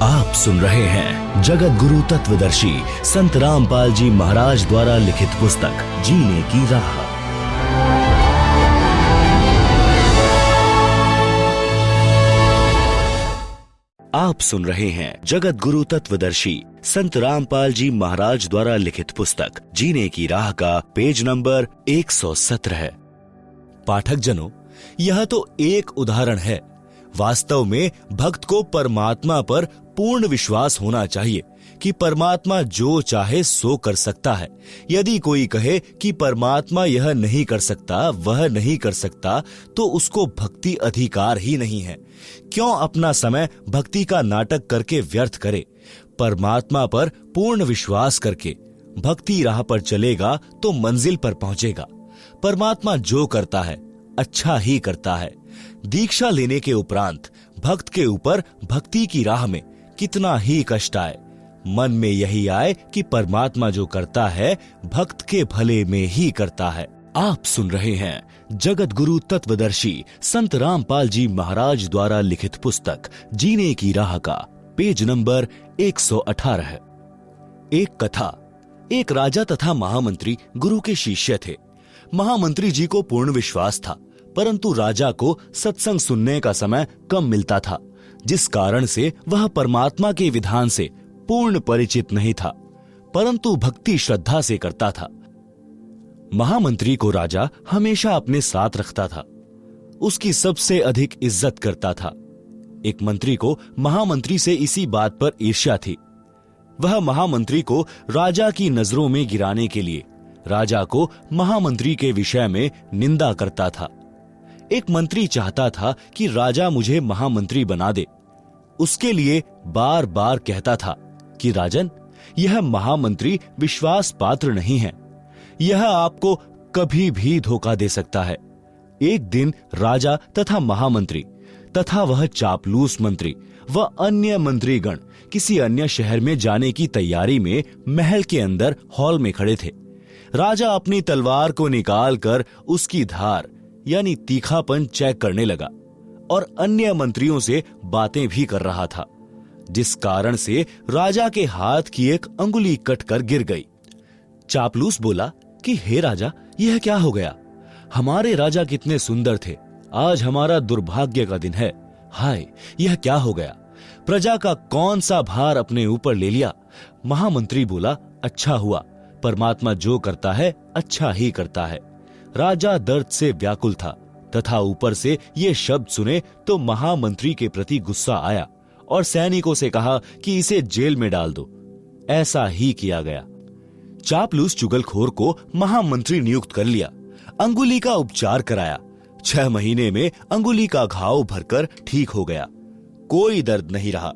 आप सुन रहे हैं जगत गुरु तत्वदर्शी संत रामपाल जी महाराज द्वारा लिखित पुस्तक जीने की राह। आप सुन रहे हैं जगत गुरु तत्वदर्शी संत रामपाल जी महाराज द्वारा लिखित पुस्तक जीने की राह का पेज नंबर 117। पाठक जनों, यह तो एक उदाहरण है। वास्तव में भक्त को परमात्मा पर पूर्ण विश्वास होना चाहिए कि परमात्मा जो चाहे सो कर सकता है। यदि कोई कहे कि परमात्मा यह नहीं कर सकता, वह नहीं कर सकता, तो उसको भक्ति अधिकार ही नहीं है। क्यों अपना समय भक्ति का नाटक करके व्यर्थ करे? परमात्मा पर पूर्ण विश्वास करके भक्ति राह पर चलेगा तो मंजिल पर पहुंचेगा। परमात्मा जो करता है अच्छा ही करता है। दीक्षा लेने के उपरांत भक्त के ऊपर भक्ति की राह में कितना ही कष्ट आए, मन में यही आए कि परमात्मा जो करता है भक्त के भले में ही करता है। आप सुन रहे हैं जगत गुरु तत्वदर्शी संत रामपाल जी महाराज द्वारा लिखित पुस्तक जीने की राह का पेज नंबर 118। एक कथा। एक राजा तथा महामंत्री गुरु के शिष्य थे। महामंत्री जी को पूर्ण विश्वास था, परंतु राजा को सत्संग सुनने का समय कम मिलता था, जिस कारण से वह परमात्मा के विधान से पूर्ण परिचित नहीं था, परंतु भक्ति श्रद्धा से करता था। महामंत्री को राजा हमेशा अपने साथ रखता था, उसकी सबसे अधिक इज्जत करता था। एक मंत्री को महामंत्री से इसी बात पर ईर्ष्या थी। वह महामंत्री को राजा की नजरों में गिराने के लिए राजा को महामंत्री के विषय में निंदा करता था। एक मंत्री चाहता था कि राजा मुझे महामंत्री बना दे। उसके लिए बार बार कहता था कि राजन, यह महामंत्री विश्वास पात्र नहीं है, यह आपको कभी भी धोखा दे सकता है। एक दिन राजा तथा महामंत्री तथा वह चापलूस मंत्री व अन्य मंत्रीगण किसी अन्य शहर में जाने की तैयारी में महल के अंदर हॉल में खड़े थे। राजा अपनी तलवार को निकालकर उसकी धार यानी तीखापन चेक करने लगा और अन्य मंत्रियों से बातें भी कर रहा था, जिस कारण से राजा के हाथ की एक अंगुली कटकर गिर गई। चापलूस बोला कि हे राजा, यह क्या हो गया? हमारे राजा कितने सुंदर थे, आज हमारा दुर्भाग्य का दिन है। हाय, यह क्या हो गया? प्रजा का कौन सा भार अपने ऊपर ले लिया? महामंत्री बोला, अच्छा हुआ, परमात्मा जो करता है अच्छा ही करता है। राजा दर्द से व्याकुल था तथा ऊपर से ये शब्द सुने तो महामंत्री के प्रति गुस्सा आया और सैनिकों से कहा कि इसे जेल में डाल दो। ऐसा ही किया गया। चापलूस चुगलखोर को महामंत्री नियुक्त कर लिया। अंगुली का उपचार कराया। 6 महीने में अंगुली का घाव भरकर ठीक हो गया। कोई दर्द नहीं रहा।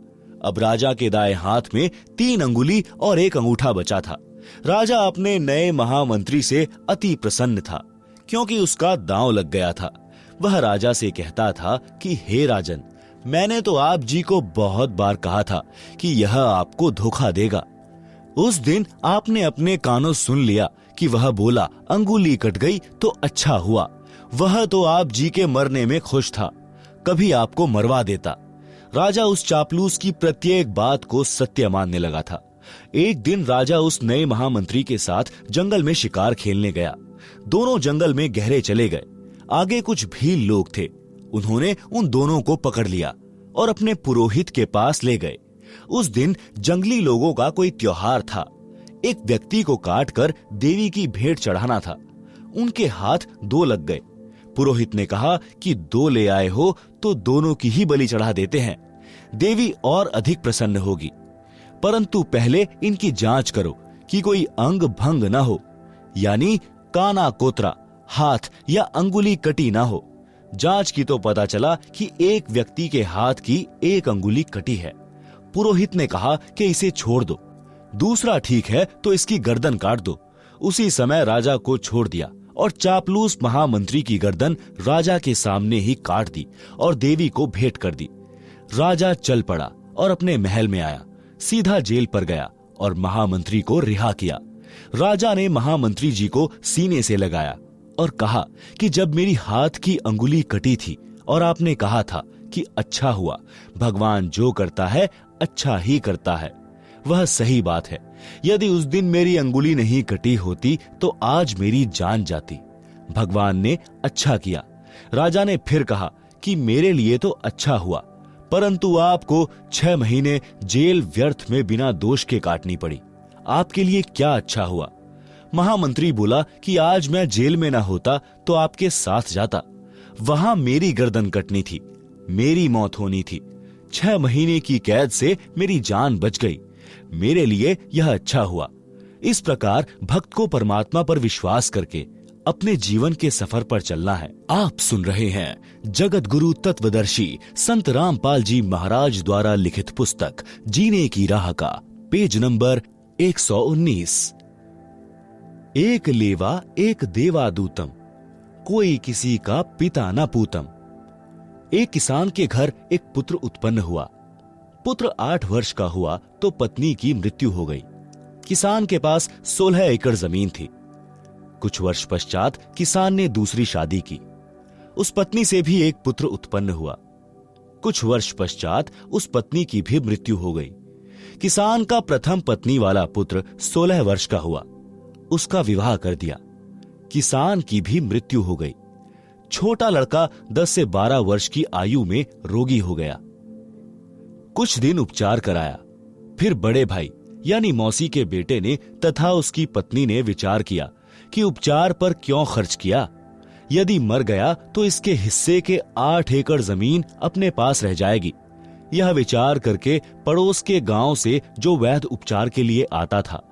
अब राजा के दाएं हाथ में 3 अंगुली और 1 अंगूठा बचा था। राजा अपने नए महामंत्री से अति प्रसन्न था, क्योंकि उसका दांव लग गया था। वह राजा से कहता था कि हे राजन, मैंने तो आप जी को बहुत बार कहा था कि यह आपको धोखा देगा। उस दिन आपने अपने कानों सुन लिया कि वह बोला अंगुली कट गई तो अच्छा हुआ। वह तो आप जी के मरने में खुश था, कभी आपको मरवा देता। राजा उस चापलूस की प्रत्येक बात को सत्य मानने लगा था। एक दिन राजा उस नए महामंत्री के साथ जंगल में शिकार खेलने गया। दोनों जंगल में गहरे चले गए। आगे कुछ भील लोग थे। उन्होंने उन दोनों को पकड़ लिया और अपने पुरोहित के पास ले गए। उस दिन जंगली लोगों का कोई त्योहार था। एक व्यक्ति को काटकर देवी की भेंट चढ़ाना था। उनके हाथ 2 लग गए। पुरोहित ने कहा कि 2 ले आए हो तो दोनों की ही बलि चढ़ा देते हैं, देवी और अधिक प्रसन्न होगी। परंतु पहले इनकी जांच करो कि कोई अंग भंग न हो, यानी काना कोतरा, हाथ या अंगुली कटी ना हो। जांच की तो पता चला कि एक व्यक्ति के हाथ की 1 अंगुली कटी है। पुरोहित ने कहा कि इसे छोड़ दो। दूसरा ठीक है तो इसकी गर्दन काट दो। उसी समय राजा को छोड़ दिया और चापलूस महामंत्री की गर्दन राजा के सामने ही काट दी और देवी को भेंट कर दी। राजा चल पड़ा और अपने महल में आया, सीधा जेल पर गया और महामंत्री को रिहा किया। राजा ने महामंत्री जी को सीने से लगाया और कहा कि जब मेरी हाथ की अंगुली कटी थी और आपने कहा था कि अच्छा हुआ, भगवान जो करता है अच्छा ही करता है। वह सही बात है। यदि उस दिन मेरी अंगुली नहीं कटी होती तो आज मेरी जान जाती। भगवान ने अच्छा किया। राजा ने फिर कहा कि मेरे लिए तो अच्छा हुआ, परंतु आपको 6 महीने जेल व्यर्थ में बिना दोष के काटनी पड़ी। आपके लिए क्या अच्छा हुआ? महामंत्री बोला कि आज मैं जेल में ना होता तो आपके साथ जाता। वहां मेरी गर्दन कटनी थी, मेरी मौत होनी थी। 6 महीने की कैद से मेरी जान बच गई। मेरे लिए यह अच्छा हुआ। इस प्रकार भक्त को परमात्मा पर विश्वास करके अपने जीवन के सफर पर चलना है। आप सुन रहे हैं जगत गुरु तत्वदर्शी संत रामपाल जी महाराज द्वारा लिखित पुस्तक जीने की राह का पेज नंबर 119। एक लेवा एक देवा दूतम, कोई किसी का पिता न पूतम। एक किसान के घर एक पुत्र उत्पन्न हुआ। पुत्र 8 वर्ष का हुआ तो पत्नी की मृत्यु हो गई। किसान के पास 16 एकड़ जमीन थी। कुछ वर्ष पश्चात किसान ने दूसरी शादी की। उस पत्नी से भी एक पुत्र उत्पन्न हुआ। कुछ वर्ष पश्चात उस पत्नी की भी मृत्यु हो गई। किसान का प्रथम पत्नी वाला पुत्र 16 वर्ष का हुआ। उसका विवाह कर दिया। किसान की भी मृत्यु हो गई। छोटा लड़का 10 से 12 वर्ष की आयु में रोगी हो गया। कुछ दिन उपचार कराया। फिर बड़े भाई यानी मौसी के बेटे ने तथा उसकी पत्नी ने विचार किया कि उपचार पर क्यों खर्च किया। यदि मर गया तो इसके हिस्से के 8 एकड़ जमीन अपने पास रह जाएगी। यह विचार करके पड़ोस के गांव से जो वैद्य उपचार के लिए आता था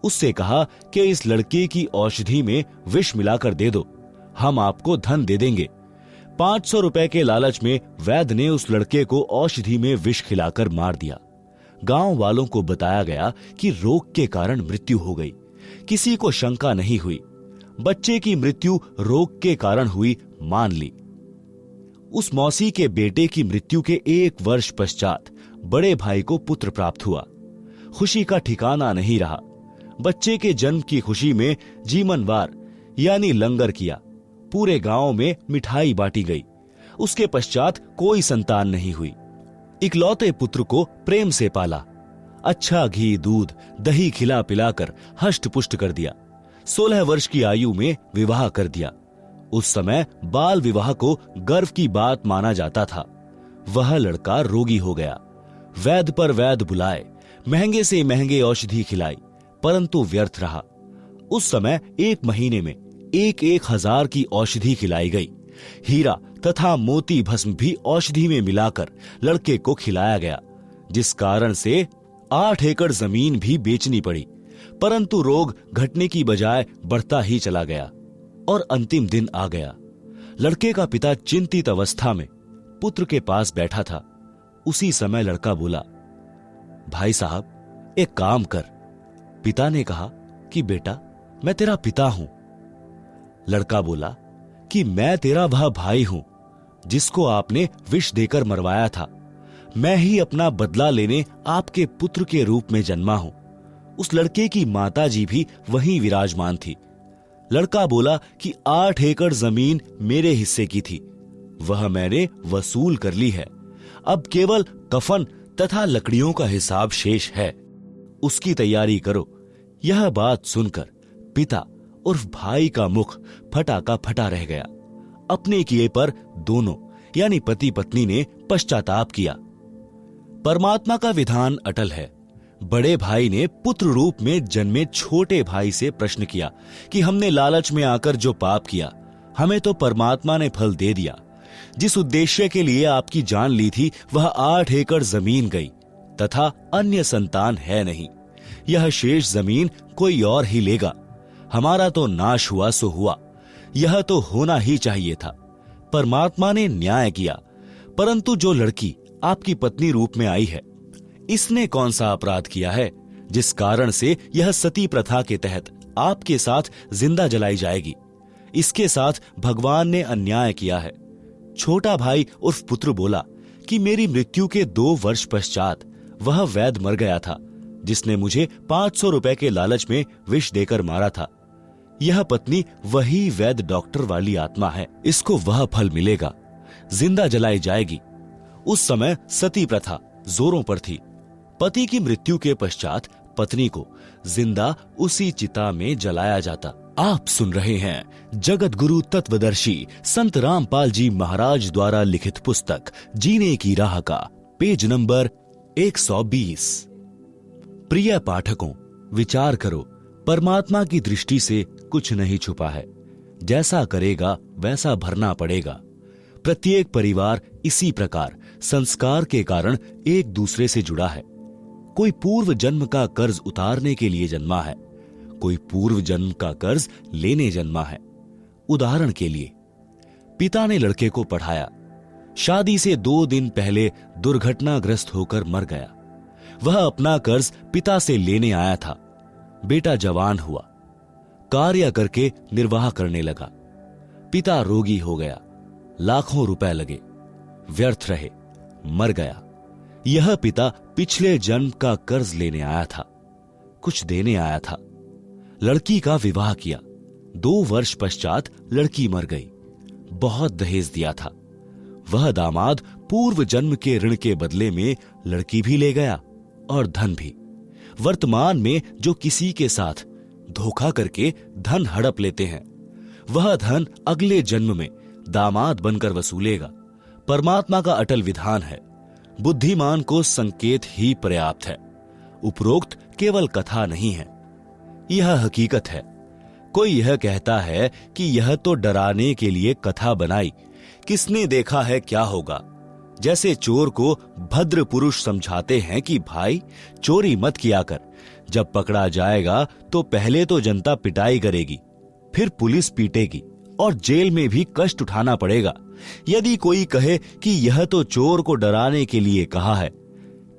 उससे कहा कि इस लड़के की औषधि में विष मिलाकर दे दो, हम आपको धन दे देंगे। 500 रुपए के लालच में वैद्य ने उस लड़के को औषधि में विष खिलाकर मार दिया। गांव वालों को बताया गया कि रोग के कारण मृत्यु हो गई। किसी को शंका नहीं हुई। बच्चे की मृत्यु रोग के कारण हुई मान ली। उस मौसी के बेटे की मृत्यु के 1 वर्ष पश्चात बड़े भाई को पुत्र प्राप्त हुआ। खुशी का ठिकाना नहीं रहा। बच्चे के जन्म की खुशी में जीमनवार यानी लंगर किया। पूरे गांव में मिठाई बांटी गई। उसके पश्चात कोई संतान नहीं हुई। इकलौते पुत्र को प्रेम से पाला। अच्छा घी दूध दही खिला पिलाकर हष्ट पुष्ट कर दिया। 16 वर्ष की आयु में विवाह कर दिया। उस समय बाल विवाह को गर्व की बात माना जाता था। वह लड़का रोगी हो गया। वैद्य पर वैद्य बुलाए, महंगे से महंगे औषधि खिलाई, परंतु व्यर्थ रहा। उस समय 1 महीने में 1,000 की औषधि खिलाई गई। हीरा तथा मोती भस्म भी औषधि में मिलाकर लड़के को खिलाया गया, जिस कारण से 8 एकड़ जमीन भी बेचनी पड़ी। परंतु रोग घटने की बजाय बढ़ता ही चला गया और अंतिम दिन आ गया। लड़के का पिता चिंतित अवस्था में पुत्र के पास बैठा था। उसी समय लड़का बोला, भाई साहब एक काम कर। पिता ने कहा कि बेटा मैं तेरा पिता हूं। लड़का बोला कि मैं तेरा वह भाई हूं जिसको आपने विष देकर मरवाया था। मैं ही अपना बदला लेने आपके पुत्र के रूप में जन्मा हूं। उस लड़के की माताजी भी वहीं विराजमान थी। लड़का बोला कि 8 एकड़ जमीन मेरे हिस्से की थी, वह मैंने वसूल कर ली है। अब केवल कफन तथा लकड़ियों का हिसाब शेष है, उसकी तैयारी करो। यह बात सुनकर पिता उर्फ भाई का मुख फटा का फटा रह गया। अपने किए पर दोनों यानी पति पत्नी ने पश्चाताप किया। परमात्मा का विधान अटल है। बड़े भाई ने पुत्र रूप में जन्मे छोटे भाई से प्रश्न किया कि हमने लालच में आकर जो पाप किया, हमें तो परमात्मा ने फल दे दिया। जिस उद्देश्य के लिए आपकी जान ली थी वह 8 एकड़ जमीन गई तथा अन्य संतान है नहीं। यह शेष जमीन कोई और ही लेगा। हमारा तो नाश हुआ सो हुआ, यह तो होना ही चाहिए था। परमात्मा ने न्याय किया। परंतु जो लड़की आपकी पत्नी रूप में आई है, इसने कौन सा अपराध किया है जिस कारण से यह सती प्रथा के तहत आपके साथ जिंदा जलाई जाएगी? इसके साथ भगवान ने अन्याय किया है। छोटा भाई उर्फ पुत्र बोला कि मेरी मृत्यु के 2 वर्ष पश्चात वह वैद्य मर गया था जिसने मुझे 500 रुपए के लालच में विष देकर मारा था। यह पत्नी वही वैद्य डॉक्टर वाली आत्मा है। इसको वह फल मिलेगा, जिंदा जलाई जाएगी। उस समय सती प्रथा जोरों पर थी। पति की मृत्यु के पश्चात पत्नी को जिंदा उसी चिता में जलाया जाता। आप सुन रहे हैं जगत गुरु तत्वदर्शी संत रामपाल जी महाराज द्वारा लिखित पुस्तक जीने की राह का पेज नंबर 120। प्रिय पाठकों, विचार करो, परमात्मा की दृष्टि से कुछ नहीं छुपा है। जैसा करेगा वैसा भरना पड़ेगा। प्रत्येक परिवार इसी प्रकार संस्कार के कारण एक दूसरे से जुड़ा है। कोई पूर्व जन्म का कर्ज उतारने के लिए जन्मा है, कोई पूर्व जन्म का कर्ज लेने जन्मा है। उदाहरण के लिए, पिता ने लड़के को पढ़ाया, शादी से 2 दिन पहले दुर्घटनाग्रस्त होकर मर गया। वह अपना कर्ज पिता से लेने आया था। बेटा जवान हुआ, कार्य करके निर्वाह करने लगा। पिता रोगी हो गया, लाखों रुपए लगे, व्यर्थ रहे, मर गया। यह पिता पिछले जन्म का कर्ज लेने आया था, कुछ देने आया था। लड़की का विवाह किया, 2 वर्ष पश्चात लड़की मर गई। बहुत दहेज दिया था। वह दामाद पूर्व जन्म के ऋण के बदले में लड़की भी ले गया और धन भी। वर्तमान में जो किसी के साथ धोखा करके धन हड़प लेते हैं, वह धन अगले जन्म में दामाद बनकर वसूलेगा। परमात्मा का अटल विधान है, बुद्धिमान को संकेत ही पर्याप्त है। उपरोक्त केवल कथा नहीं है, यह हकीकत है। कोई यह कहता है कि यह तो डराने के लिए कथा बनाई, किसने देखा है क्या होगा। जैसे चोर को भद्र पुरुष समझाते हैं कि भाई चोरी मत किया कर, जब पकड़ा जाएगा तो पहले तो जनता पिटाई करेगी, फिर पुलिस पीटेगी और जेल में भी कष्ट उठाना पड़ेगा। यदि कोई कहे कि यह तो चोर को डराने के लिए कहा है,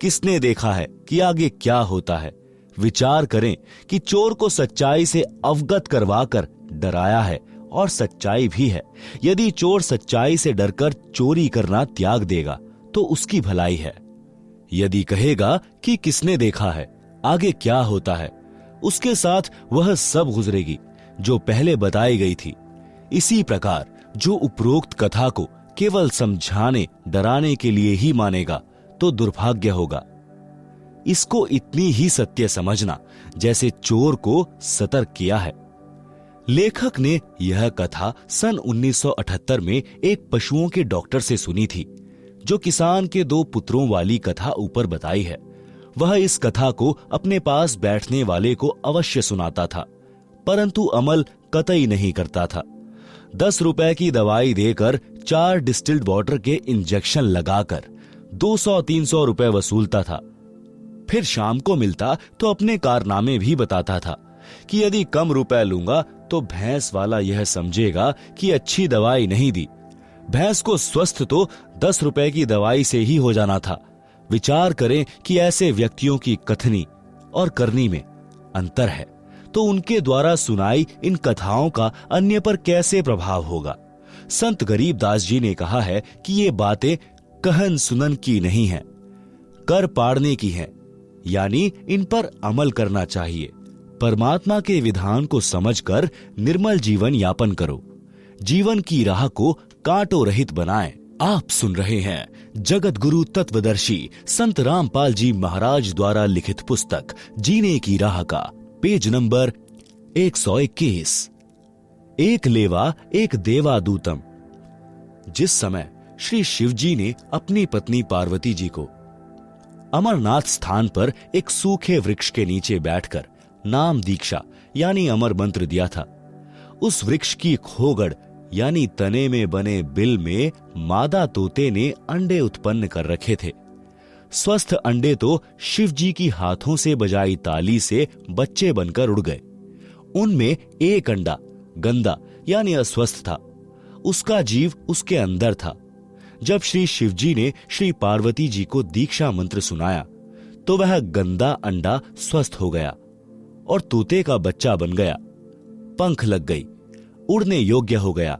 किसने देखा है कि आगे क्या होता है। विचार करें कि चोर को सच्चाई से अवगत करवाकर डराया है और सच्चाई भी है। यदि चोर सच्चाई से डरकर चोरी करना त्याग देगा तो उसकी भलाई है। यदि कहेगा कि किसने देखा है, आगे क्या होता है, उसके साथ वह सब गुजरेगी जो पहले बताई गई थी। इसी प्रकार जो उपरोक्त कथा को केवल समझाने डराने के लिए ही मानेगा तो दुर्भाग्य होगा। इसको इतनी ही सत्य समझना जैसे चोर को सतर्क किया है। लेखक ने यह कथा सन 1978 में एक पशुओं के डॉक्टर से सुनी थी, जो किसान के 2 पुत्रों वाली कथा ऊपर बताई है। वह इस कथा को अपने पास बैठने वाले को अवश्य सुनाता था, परंतु अमल कतई नहीं करता था। 10 रुपए की दवाई देकर 4 डिस्टिल्ड वाटर के इंजेक्शन लगाकर 200-300 रुपए वसूलता था। फिर शाम को मिलता तो अपने कारनामे भी बताता था कि यदि कम रुपए लूंगा तो भैंस वाला यह समझेगा कि अच्छी दवाई नहीं दी। भैंस को स्वस्थ तो 10 रुपए की दवाई से ही हो जाना था। विचार करें कि ऐसे व्यक्तियों की कथनी और करनी में अंतर है, तो उनके द्वारा सुनाई इन कथाओं का अन्य पर कैसे प्रभाव होगा। संत गरीबदास जी ने कहा है कि ये बातें कहन सुनन की नहीं है, कर पाड़ने की हैं, यानी इन पर अमल करना चाहिए। परमात्मा के विधान को समझकर निर्मल जीवन यापन करो, जीवन की राह को कांटों रहित बनाएं। आप सुन रहे हैं जगत गुरु तत्वदर्शी संत रामपाल जी महाराज द्वारा लिखित पुस्तक जीने की राह का पेज नंबर 121। एक लेवा एक देवादूतम। जिस समय श्री शिवजी ने अपनी पत्नी पार्वती जी को अमरनाथ स्थान पर एक सूखे वृक्ष के नीचे बैठकर नाम दीक्षा यानी अमर मंत्र दिया था, उस वृक्ष की खोगड़ यानी तने में बने बिल में मादा तोते ने अंडे उत्पन्न कर रखे थे। स्वस्थ अंडे तो शिवजी की हाथों से बजाई ताली से बच्चे बनकर उड़ गए। उनमें एक अंडा गंदा यानी अस्वस्थ था, उसका जीव उसके अंदर था। जब श्री शिवजी ने श्री पार्वती जी को दीक्षा मंत्र सुनाया तो वह गंदा अंडा स्वस्थ हो गया और तोते का बच्चा बन गया, पंख लग गई, उड़ने योग्य हो गया।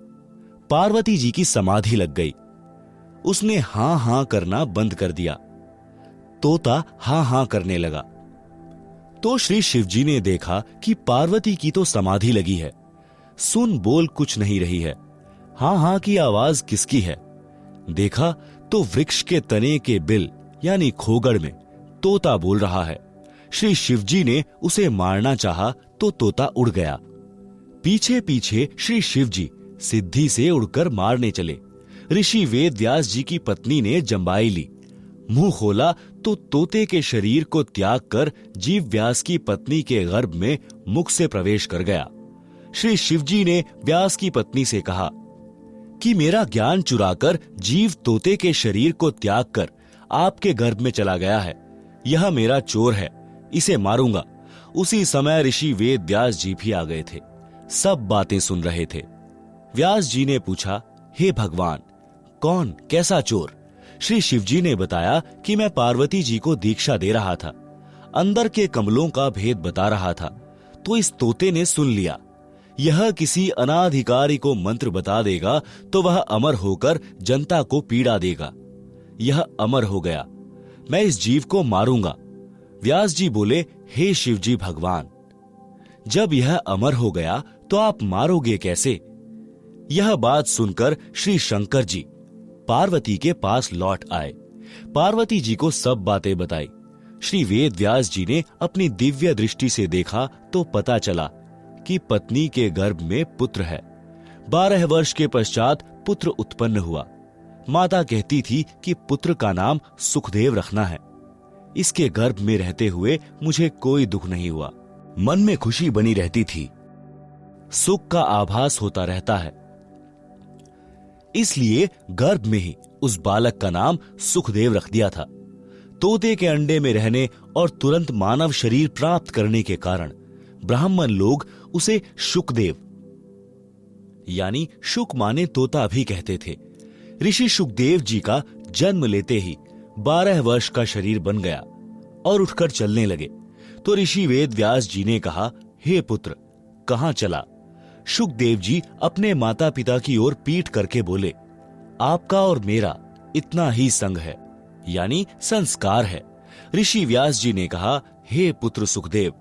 पार्वती जी की समाधि लग गई। उसने हां हां करना बंद कर दिया, तोता हां हां करने लगा। तो श्री शिवजी ने देखा कि पार्वती की तो समाधि लगी है, सुन बोल कुछ नहीं रही है, हां हां की आवाज किसकी है। देखा तो वृक्ष के तने के बिल यानी खोगड़ में तोता बोल रहा है। श्री शिवजी ने उसे मारना चाहा तो तोता उड़ गया। पीछे पीछे श्री शिवजी सिद्धि से उड़कर मारने चले। ऋषि वेद व्यास जी की पत्नी ने जंबाई ली। मुंह खोला तो तोते के शरीर को त्याग कर जीव व्यास की पत्नी के गर्भ में मुख से प्रवेश कर गया। श्री शिवजी ने व्यास की पत्नी से कहा कि मेरा ज्ञान चुराकर जीव तोते के शरीर को त्याग कर आपके गर्भ में चला गया है। यह मेरा चोर है, इसे मारूंगा। उसी समय ऋषि वेद व्यास जी भी आ गए थे। सब बातें सुन रहे थे। व्यास जी ने पूछा, हे भगवान, कौन कैसा चोर? श्री शिवजी ने बताया कि मैं पार्वती जी को दीक्षा दे रहा था, अंदर के कमलों का भेद बता रहा था, तो इस तोते ने सुन लिया। यह किसी अनाधिकारी को मंत्र बता देगा तो वह अमर होकर जनता को पीड़ा देगा। यह अमर हो गया, मैं इस जीव को मारूंगा। व्यास जी बोले, हे शिवजी भगवान, जब यह अमर हो गया तो आप मारोगे कैसे? यह बात सुनकर श्री शंकर जी पार्वती के पास लौट आए। पार्वती जी को सब बातें बताई। श्री वेद व्यास जी ने अपनी दिव्य दृष्टि से देखा तो पता चला कि पत्नी के गर्भ में पुत्र है। 12 वर्ष के पश्चात पुत्र उत्पन्न हुआ। माता कहती थी कि पुत्र का नाम सुखदेव रखना है। इसके गर्भ में रहते हुए मुझे कोई दुख नहीं हुआ। मन में खुशी बनी रहती थी, सुख का आभास होता रहता है। इसलिए गर्भ में ही उस बालक का नाम सुखदेव रख दिया था। तोते के अंडे में रहने और तुरंत मानव शरीर प्राप्त करने के कारण ब्राह्मण लोग उसे शुकदेव यानी शुक माने तोता भी कहते थे। ऋषि शुकदेव जी का जन्म लेते ही 12 वर्ष का शरीर बन गया और उठकर चलने लगे। तो ऋषि वेद व्यास जी ने कहा, हे पुत्र, कहां चला? शुकदेव जी अपने माता पिता की ओर पीठ करके बोले, आपका और मेरा इतना ही संग है, यानी संस्कार है। ऋषि व्यास जी ने कहा, हे पुत्र सुखदेव,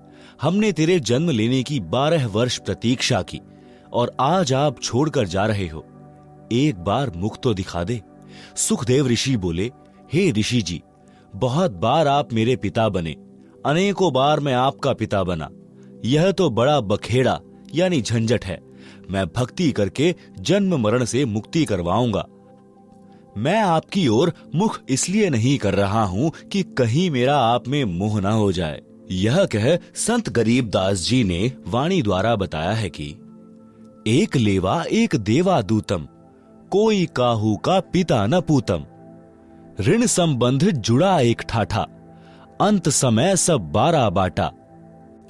हमने तेरे जन्म लेने की 12 वर्ष प्रतीक्षा की और आज आप छोड़कर जा रहे हो। एक बार मुख तो दिखा दे। सुखदेव ऋषि बोले, हे ऋषि जी, बहुत बार आप मेरे पिता बने, अनेकों बार मैं आपका पिता बना। यह तो बड़ा बखेड़ा यानी झंझट है। मैं भक्ति करके जन्म मरण से मुक्ति करवाऊंगा। मैं आपकी ओर मुख इसलिए नहीं कर रहा हूं कि कहीं मेरा आप में मोह ना हो जाए। यह कह संत गरीबदास जी ने वाणी द्वारा बताया है कि एक लेवा एक देवा दूतम, कोई काहू का पिता न पूतम। ऋण संबंध जुड़ा एक ठाठा, अंत समय सब 12 बाटा।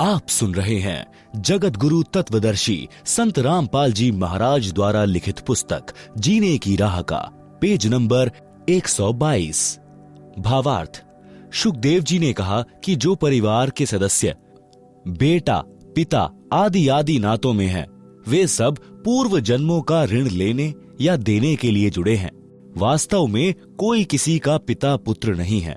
आप सुन रहे हैं जगत गुरु तत्वदर्शी संत रामपाल जी महाराज द्वारा लिखित पुस्तक जीने की राह का पेज नंबर 122। भावार्थ, शुकदेव जी ने कहा कि जो परिवार के सदस्य बेटा, पिता आदि आदि नातों में हैं, वे सब पूर्व जन्मों का ऋण लेने या देने के लिए जुड़े हैं। वास्तव में कोई किसी का पिता पुत्र नहीं है।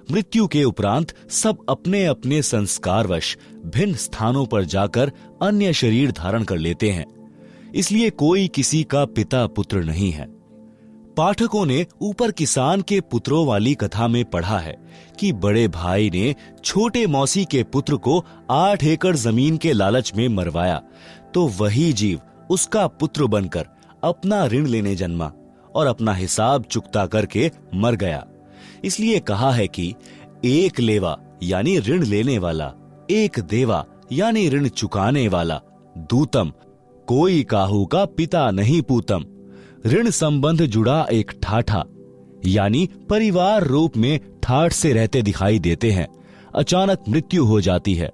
मृत्यु के उपरांत सब अपने अपने संस्कारवश भिन्न स्थानों पर जाकर अन्य शरीर धारण कर लेते हैं। इसलिए कोई किसी का पिता पुत्र नहीं है। पाठकों ने ऊपर किसान के पुत्रों वाली कथा में पढ़ा है कि बड़े भाई ने छोटे मौसी के पुत्र को 8 एकड़ जमीन के लालच में मरवाया, तो वही जीव उसका पुत्र बनकर अपना ऋण लेने जन्मा और अपना हिसाब चुकता करके मर गया। इसलिए कहा है कि एक लेवा यानी ऋण लेने वाला, एक देवा यानी ऋण चुकाने वाला, दूतम कोई काहू का पिता नहीं पूतम। ऋण संबंध जुड़ा एक ठाठा यानी परिवार रूप में ठाठ से रहते दिखाई देते हैं। अचानक मृत्यु हो जाती है।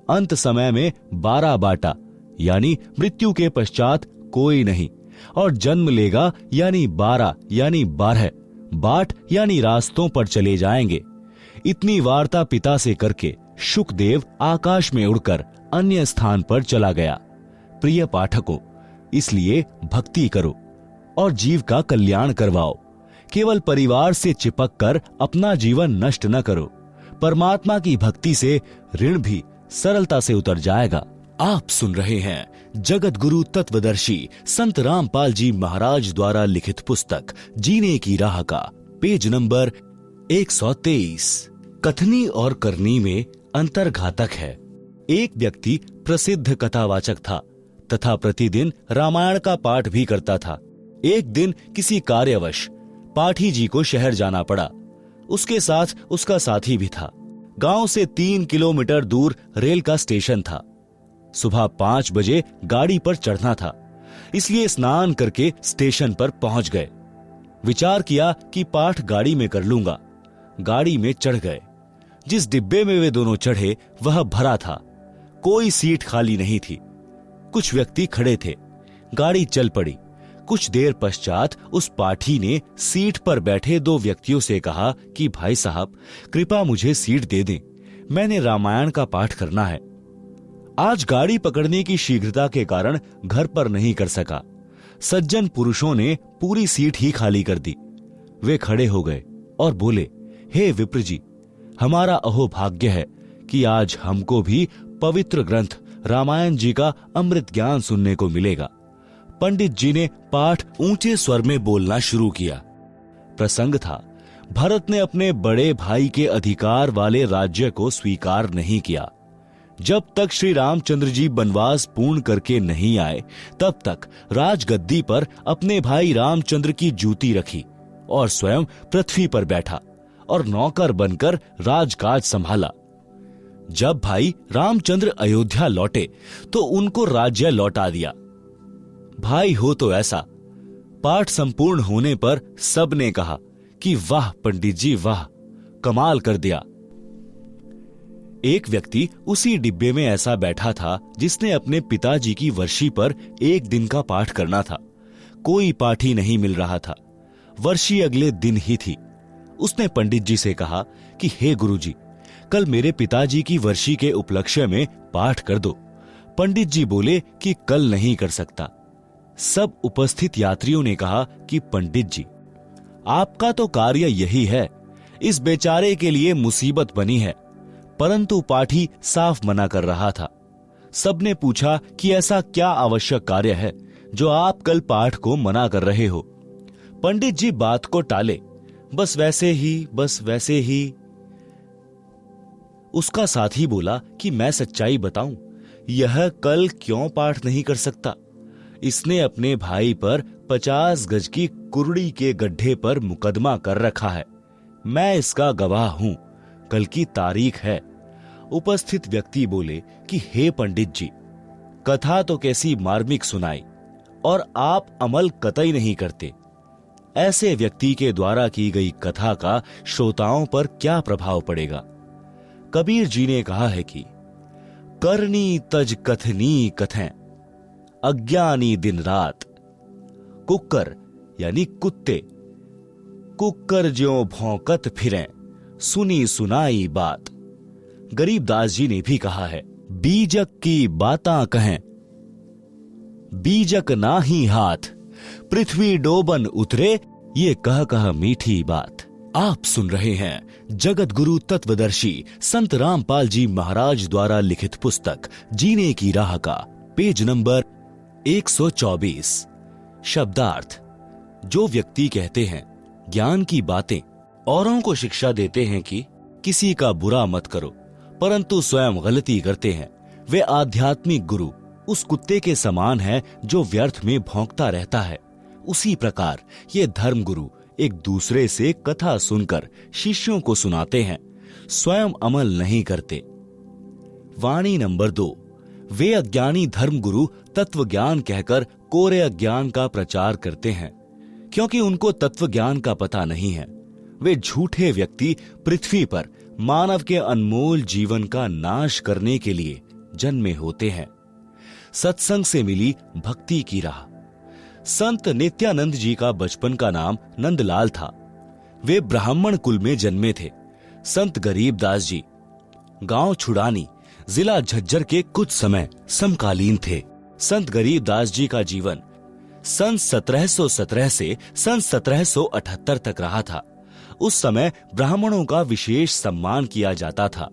अंत समय में 12 बाटा यानी मृत्यु के पश्चात कोई नहीं, और जन्म लेगा यानी 12 यानी 12 बाट यानी रास्तों पर चले जाएंगे। इतनी वार्ता पिता से करके शुकदेव आकाश में उड़कर अन्य स्थान पर चला गया। प्रिय पाठकों, इसलिए भक्ति करो और जीव का कल्याण करवाओ। केवल परिवार से चिपक कर अपना जीवन नष्ट न करो। परमात्मा की भक्ति से ऋण भी सरलता से उतर जाएगा। आप सुन रहे हैं जगत गुरु तत्वदर्शी संत रामपाल जी महाराज द्वारा लिखित पुस्तक जीने की राह का पेज नंबर 123। कथनी और करनी में अंतर घातक है। एक व्यक्ति प्रसिद्ध कथावाचक था तथा प्रतिदिन रामायण का पाठ भी करता था। एक दिन किसी कार्यवश पाठी जी को शहर जाना पड़ा। उसके साथ उसका साथी भी था। गांव से 3 किलोमीटर दूर रेल का स्टेशन था। सुबह 5 बजे गाड़ी पर चढ़ना था, इसलिए स्नान करके स्टेशन पर पहुंच गए। विचार किया कि पाठ गाड़ी में कर लूंगा। गाड़ी में चढ़ गए। जिस डिब्बे में वे दोनों चढ़े वह भरा था। कोई सीट खाली नहीं थी। कुछ व्यक्ति खड़े थे। गाड़ी चल पड़ी। कुछ देर पश्चात उस पाठी ने सीट पर बैठे 2 व्यक्तियों से कहा कि भाई साहब, कृपया मुझे सीट दे दें, मैंने रामायण का पाठ करना है। आज गाड़ी पकड़ने की शीघ्रता के कारण घर पर नहीं कर सका। सज्जन पुरुषों ने पूरी सीट ही खाली कर दी। वे खड़े हो गए और बोले, हे विप्र जी, हमारा अहोभाग्य है कि आज हमको भी पवित्र ग्रंथ रामायण जी का अमृत ज्ञान सुनने को मिलेगा। पंडित जी ने पाठ ऊंचे स्वर में बोलना शुरू किया। प्रसंग था, भरत ने अपने बड़े भाई के अधिकार वाले राज्य को स्वीकार नहीं किया। जब तक श्री रामचंद्र जी वनवास पूर्ण करके नहीं आए, तब तक राजगद्दी पर अपने भाई रामचंद्र की जूती रखी और स्वयं पृथ्वी पर बैठा और नौकर बनकर राजकाज संभाला। जब भाई रामचंद्र अयोध्या लौटे तो उनको राज्य लौटा दिया। भाई हो तो ऐसा। पाठ संपूर्ण होने पर सबने कहा कि वाह पंडित जी, वाह, कमाल कर दिया। एक व्यक्ति उसी डिब्बे में ऐसा बैठा था जिसने अपने पिताजी की वर्षी पर 1 दिन का पाठ करना था। कोई पाठी नहीं मिल रहा था। वर्षी अगले दिन ही थी। उसने पंडित जी से कहा कि हे गुरुजी, कल मेरे पिताजी की वर्षी के उपलक्ष्य में पाठ कर दो। पंडित जी बोले कि कल नहीं कर सकता। सब उपस्थित यात्रियों ने कहा कि पंडित जी, आपका तो कार्य यही है, इस बेचारे के लिए मुसीबत बनी है। परंतु पाठी साफ मना कर रहा था। सबने पूछा कि ऐसा क्या आवश्यक कार्य है जो आप कल पाठ को मना कर रहे हो। पंडित जी बात को टाले, बस वैसे ही। उसका साथी बोला कि मैं सच्चाई बताऊं, यह कल क्यों पाठ नहीं कर सकता। इसने अपने भाई पर 50 गज की कुर्ड़ी के गड्ढे पर मुकदमा कर रखा है। मैं इसका गवाह हूं। कल की तारीख है। उपस्थित व्यक्ति बोले कि हे पंडित जी, कथा तो कैसी मार्मिक सुनाई और आप अमल कतई नहीं करते। ऐसे व्यक्ति के द्वारा की गई कथा का श्रोताओं पर क्या प्रभाव पड़ेगा। कबीर जी ने कहा है कि करनी तज कथनी कथें, अज्ञानी दिन रात। कुक्कर यानी कुत्ते, कुक्कर ज्यों भौंकत फिरें, सुनी सुनाई बात। गरीबदास जी ने भी कहा है, बीजक की बातां कहें, बीजक ना ही हाथ, पृथ्वी डोबन उतरे, ये कह मीठी बात। आप सुन रहे हैं जगत गुरु तत्वदर्शी संत रामपाल जी महाराज द्वारा लिखित पुस्तक जीने की राह का पेज नंबर 124। शब्दार्थ। जो व्यक्ति कहते हैं ज्ञान की बातें, औरों को शिक्षा देते हैं कि किसी का बुरा मत करो, परंतु स्वयं गलती करते हैं, वे आध्यात्मिक गुरु उस कुत्ते के समान है जो व्यर्थ में भौंकता रहता है। उसी प्रकार ये धर्म गुरु एक दूसरे से कथा सुनकर शिष्यों को सुनाते हैं, स्वयं अमल नहीं करते। वाणी नंबर 2। वे अज्ञानी धर्म गुरु तत्व ज्ञान कहकर कोरे अज्ञान का प्रचार करते हैं, क्योंकि उनको तत्व ज्ञान का पता नहीं है। वे झूठे व्यक्ति पृथ्वी पर मानव के अनमोल जीवन का नाश करने के लिए जन्मे होते हैं। सत्संग से मिली भक्ति की राह। संत नित्यानंद जी का बचपन का नाम नंदलाल था। वे ब्राह्मण कुल में जन्मे थे। संत गरीबदास जी गांव छुड़ानी, जिला झज्जर के कुछ समय समकालीन थे। संत गरीबदास जी का जीवन सन 1717 से सन 1778 तक रहा था। उस समय ब्राह्मणों का विशेष सम्मान किया जाता था,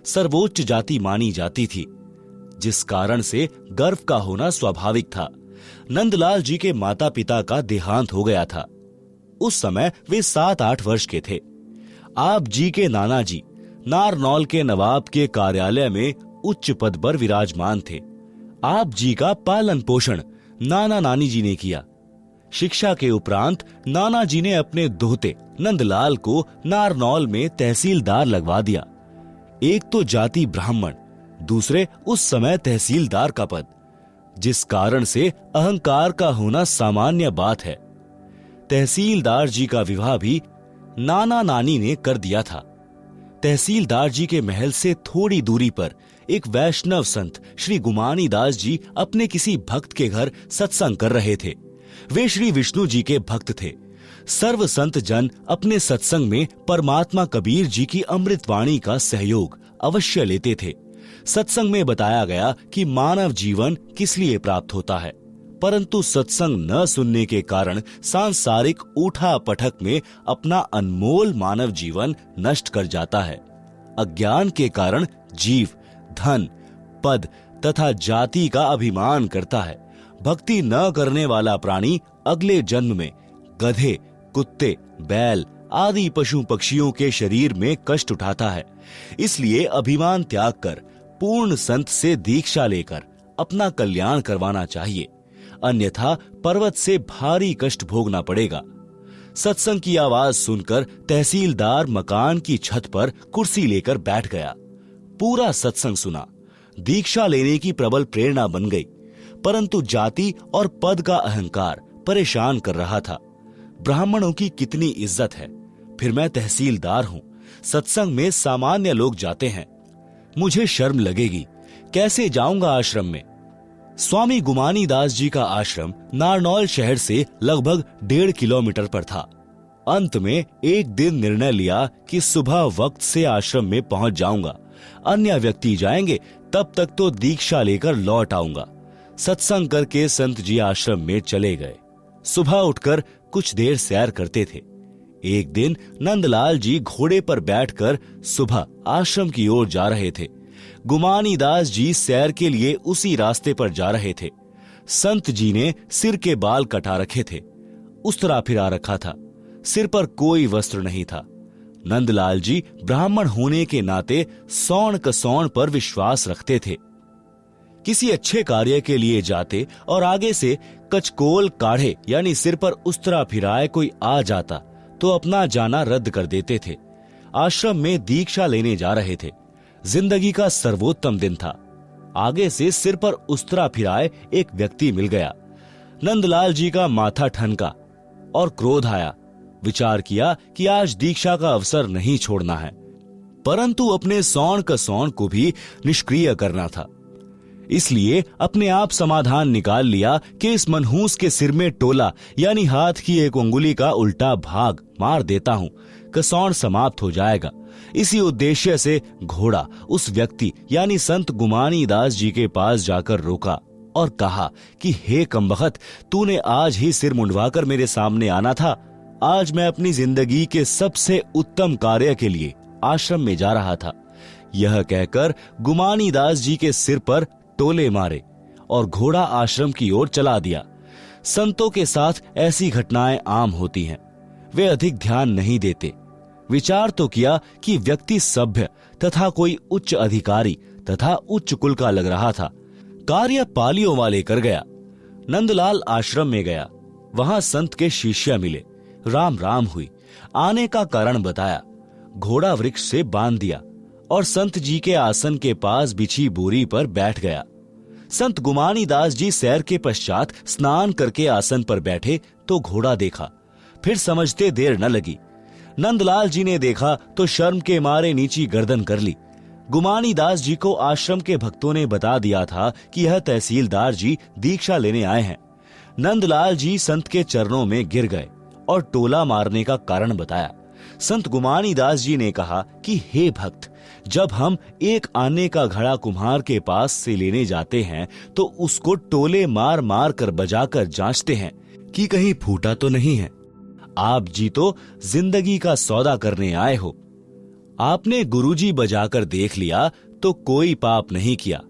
सर्वोच्च जाति मानी जाती थी, जिस कारण से गर्व का होना स्वाभाविक था। नंदलाल जी के माता पिता का देहांत हो गया था। उस समय वे 7-8 वर्ष के थे। आप जी के नाना जी नारनौल के नवाब के कार्यालय में उच्च पद पर विराजमान थे। आप जी का पालन पोषण नाना नानी जी ने किया। शिक्षा के उपरांत नाना जी ने अपने दोहते नंदलाल को नारनौल में तहसीलदार लगवा दिया। एक तो जाति ब्राह्मण, दूसरे उस समय तहसीलदार का पद, जिस कारण से अहंकार का होना सामान्य बात है। तहसीलदार जी का विवाह भी नाना नानी ने कर दिया था। तहसीलदार जी के महल से थोड़ी दूरी पर एक वैष्णव संत श्री गुमानी दास जी अपने किसी भक्त के घर सत्संग कर रहे थे। वे श्री विष्णु जी के भक्त थे। सर्व संत जन अपने सत्संग में परमात्मा कबीर जी की अमृतवाणी का सहयोग अवश्य लेते थे। सत्संग में बताया गया कि मानव जीवन किस लिए प्राप्त होता है, परंतु सत्संग न सुनने के कारण सांसारिक उठा पटक में अपना अनमोल मानव जीवन नष्ट कर जाता है। अज्ञान के कारण जीव धन, पद तथा जाति का अभिमान करता है। भक्ति न करने वाला प्राणी अगले जन्म में गधे, कुत्ते, बैल आदि पशु पक्षियों के शरीर में कष्ट उठाता है। इसलिए अभिमान त्याग कर पूर्ण संत से दीक्षा लेकर अपना कल्याण करवाना चाहिए, अन्यथा पर्वत से भारी कष्ट भोगना पड़ेगा। सत्संग की आवाज सुनकर तहसीलदार मकान की छत पर कुर्सी लेकर बैठ गया। पूरा सत्संग सुना। दीक्षा लेने की प्रबल प्रेरणा बन गई, परंतु जाति और पद का अहंकार परेशान कर रहा था। ब्राह्मणों की कितनी इज्जत है, फिर मैं तहसीलदार हूं। सत्संग में सामान्य लोग जाते हैं, मुझे शर्म लगेगी। कैसे जाऊंगा आश्रम में? स्वामी गुमानी दास जी का आश्रम नारनौल शहर से लगभग 1.5 किलोमीटर पर था। अंत में एक दिन निर्णय लिया कि सुबह वक्त से आश्रम में पहुंच जाऊंगा। अन्य व्यक्ति जाएंगे, तब तक तो दीक्षा लेकर लौट आऊंगा। सत्संग करके संत जी आश्रम में चले गए। सुबह उठकर कुछ देर सैर करते थे। एक दिन नंदलाल जी घोड़े पर बैठकर सुबह आश्रम की ओर जा रहे थे। गुमानी दास जी सैर के लिए उसी रास्ते पर जा रहे थे। संत जी ने सिर के बाल कटा रखे थे, उस्तरा फिरा रखा था, सिर पर कोई वस्त्र नहीं था। नंदलाल जी ब्राह्मण होने के नाते सौण कसौण पर विश्वास रखते थे। किसी अच्छे कार्य के लिए जाते और आगे से कचकोल काढ़े यानी सिर पर उस्तरा फिराए कोई आ जाता तो अपना जाना रद्द कर देते थे। आश्रम में दीक्षा लेने जा रहे थे। जिंदगी का सर्वोत्तम दिन था। आगे से सिर पर उस्तरा फिराए एक व्यक्ति मिल गया। नंदलाल जी का माथा ठनका और क्रोध आया। विचार किया कि आज दीक्षा का अवसर नहीं छोड़ना है, परंतु अपने सौण कसौण को भी निष्क्रिय करना था। इसलिए अपने आप समाधान निकाल लिया कि इस मनहूस के सिर में टोला यानी हाथ की एक उंगली का उल्टा भाग मार देता हूं, कसौण समाप्त हो जाएगा। इसी उद्देश्य से घोड़ा उस व्यक्ति यानी संत गुमानी दास जी के पास जाकर रोका और कहा कि हे कमबख्त, तूने आज ही सिर मुंडवाकर मेरे सामने आना था। आज मैं अपनी जिंदगी के सबसे उत्तम कार्य के लिए आश्रम में जा रहा था। यह कहकर गुमानी दास जी के सिर पर टोले मारे और घोड़ा आश्रम की ओर चला दिया। संतों के साथ ऐसी घटनाएं आम होती हैं, वे अधिक ध्यान नहीं देते। विचार तो किया कि व्यक्ति सभ्य तथा कोई उच्च अधिकारी तथा उच्च कुल का लग रहा था। कार्य पालियों वाले कर गया। नंदलाल आश्रम में गया। वहां संत के शिष्य मिले। राम राम हुई। आने का कारण बताया। घोड़ा वृक्ष से बांध दिया और संत जी के आसन के पास बिछी बोरी पर बैठ गया। संत गुमानी दास जी सैर के पश्चात स्नान करके आसन पर बैठे तो घोड़ा देखा। फिर समझते देर न लगी। नंदलाल जी ने देखा तो शर्म के मारे नीची गर्दन कर ली। गुमानी दास जी को आश्रम के भक्तों ने बता दिया था कि यह तहसीलदार जी दीक्षा लेने आए हैं। नंदलाल जी संत के चरणों में गिर गए और टोला मारने का कारण बताया। संत गुमानी दास जी ने कहा कि हे भक्त, जब हम एक आने का घड़ा कुम्हार के पास से लेने जाते हैं तो उसको टोले मार मार कर बजाकर जांचते हैं कि कहीं फूटा तो नहीं है। आप जी तो जिंदगी का सौदा करने आए हो। आपने गुरुजी बजाकर देख लिया तो कोई पाप नहीं किया।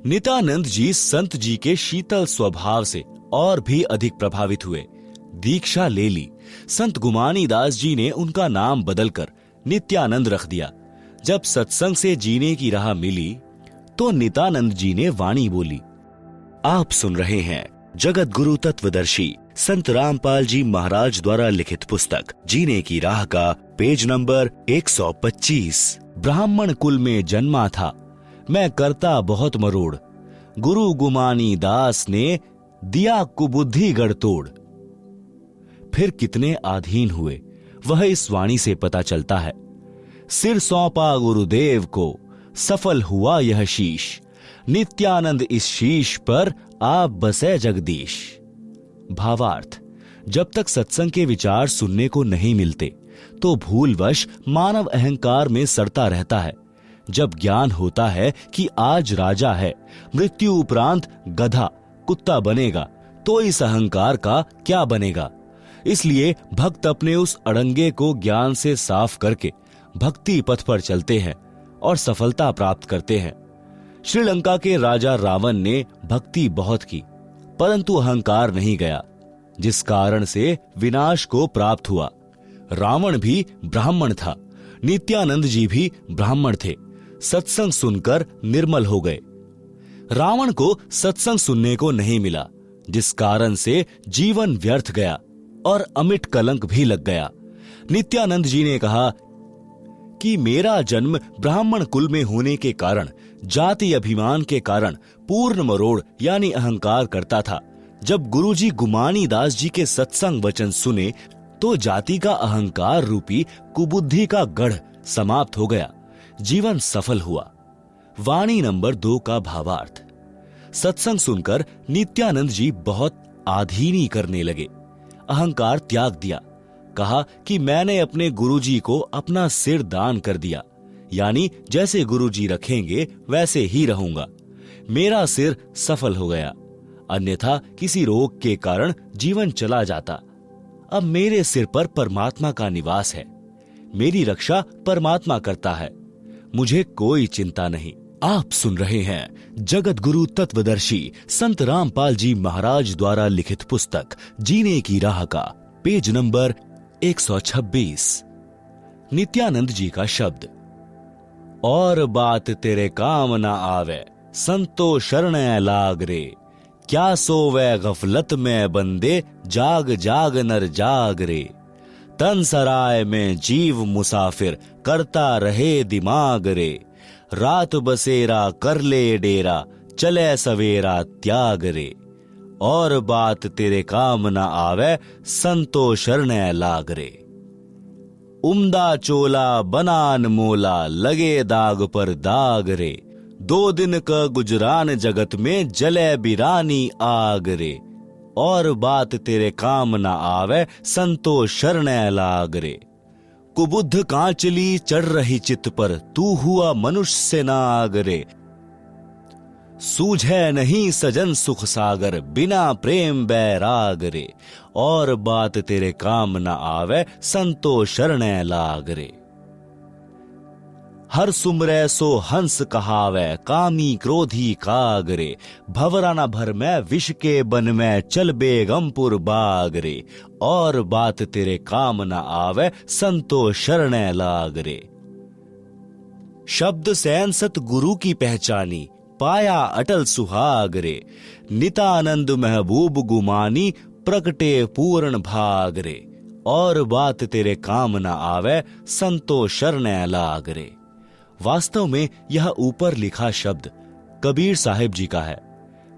नित्यानंद जी संत जी के शीतल स्वभाव से और भी अधिक प्रभावित हुए। दीक्षा ले ली। संत गुमानी दास जी ने उनका नाम बदलकर नित्यानंद रख दिया। जब सत्संग से जीने की राह मिली तो नित्यानंद जी ने वाणी बोली। आप सुन रहे हैं जगत गुरु तत्वदर्शी संत रामपाल जी महाराज द्वारा लिखित पुस्तक जीने की राह का पेज नंबर 125। ब्राह्मण कुल में जन्मा था, मैं करता बहुत मरोड़, गुरु गुमानी दास ने दिया कुबुद्धि गढ़ तोड़। फिर कितने आधीन हुए वह इस वाणी से पता चलता है। सिर सौंपा गुरुदेव को, सफल हुआ यह शीश, नित्यानंद इस शीश पर आप बसे जगदीश। भावार्थ, जब तक सत्संग के विचार सुनने को नहीं मिलते तो भूलवश मानव अहंकार में सड़ता रहता है। जब ज्ञान होता है कि आज राजा है, मृत्यु उपरांत गधा कुत्ता बनेगा, तो इस अहंकार का क्या बनेगा। इसलिए भक्त अपने उस अड़ंगे को ज्ञान से साफ करके भक्ति पथ पर चलते हैं और सफलता प्राप्त करते हैं। श्रीलंका के राजा रावण ने भक्ति बहुत की, परंतु अहंकार नहीं गया, जिस कारण से विनाश को प्राप्त हुआ। रावण भी ब्राह्मण था, नित्यानंद जी भी ब्राह्मण थे। सत्संग सुनकर निर्मल हो गए। रावण को सत्संग सुनने को नहीं मिला, जिस कारण से जीवन व्यर्थ गया और अमिट कलंक भी लग गया। नित्यानंद जी ने कहा कि मेरा जन्म ब्राह्मण कुल में होने के कारण, जाति अभिमान के कारण पूर्ण मरोड़ यानी अहंकार करता था। जब गुरुजी गुमानी दास जी के सत्संग वचन सुने तो जाति का अहंकार रूपी कुबुद्धि का गढ़ समाप्त हो गया, जीवन सफल हुआ। वाणी नंबर 2 का भावार्थ। सत्संग सुनकर नित्यानंद जी बहुत आधीनी करने लगे, अहंकार त्याग दिया। कहा कि मैंने अपने गुरुजी को अपना सिर दान कर दिया, यानी जैसे गुरुजी रखेंगे वैसे ही रहूंगा। मेरा सिर सफल हो गया, अन्यथा किसी रोग के कारण जीवन चला जाता। अब मेरे सिर पर परमात्मा का निवास है, मेरी रक्षा परमात्मा करता है, मुझे कोई चिंता नहीं। आप सुन रहे हैं जगत गुरु तत्वदर्शी संत रामपाल जी महाराज द्वारा लिखित पुस्तक जीने की राह का पेज नंबर 126। नित्यानंद जी का शब्द। और बात तेरे काम न आवे, संतो शरण लाग रे, क्या सोवे गफलत में बंदे, जाग जाग नर जाग रे। तन सराय में जीव मुसाफिर, करता रहे दिमाग रे, रात बसेरा कर ले डेरा, चले सवेरा त्याग रे। और बात तेरे काम न आवे, संतो शरण लाग रे। उम्दा चोला बनान मोला, लगे दाग पर दाग रे, 2 दिन का गुजरान जगत में, जले बिरानी आग रे। और बात तेरे काम न आवे, संतो शरण लाग रे। कुबुद्ध कांचली चढ़ रही चित पर, तू हुआ मनुष्य से नाग रे। सूझे नहीं सजन सुख सागर, बिना प्रेम बैराग रे। और बात तेरे काम न आवे, संतो शरण लाग रे। हर सुमरे सो हंस कहावे, कामी क्रोधी कागरे, भवरा न भर में विष के बन में, चल बेगमपुर बागरे। और बात तेरे काम न आवे, संतो शरण लागरे। शब्द सैन सत गुरु की पहचानी, पाया अटल सुहागरे। नितानंद महबूब गुमानी, प्रकटे पूर्ण भागरे। और बात तेरे काम न आवे, संतो शरण लागरे। वास्तव में यह ऊपर लिखा शब्द कबीर साहिब जी का है,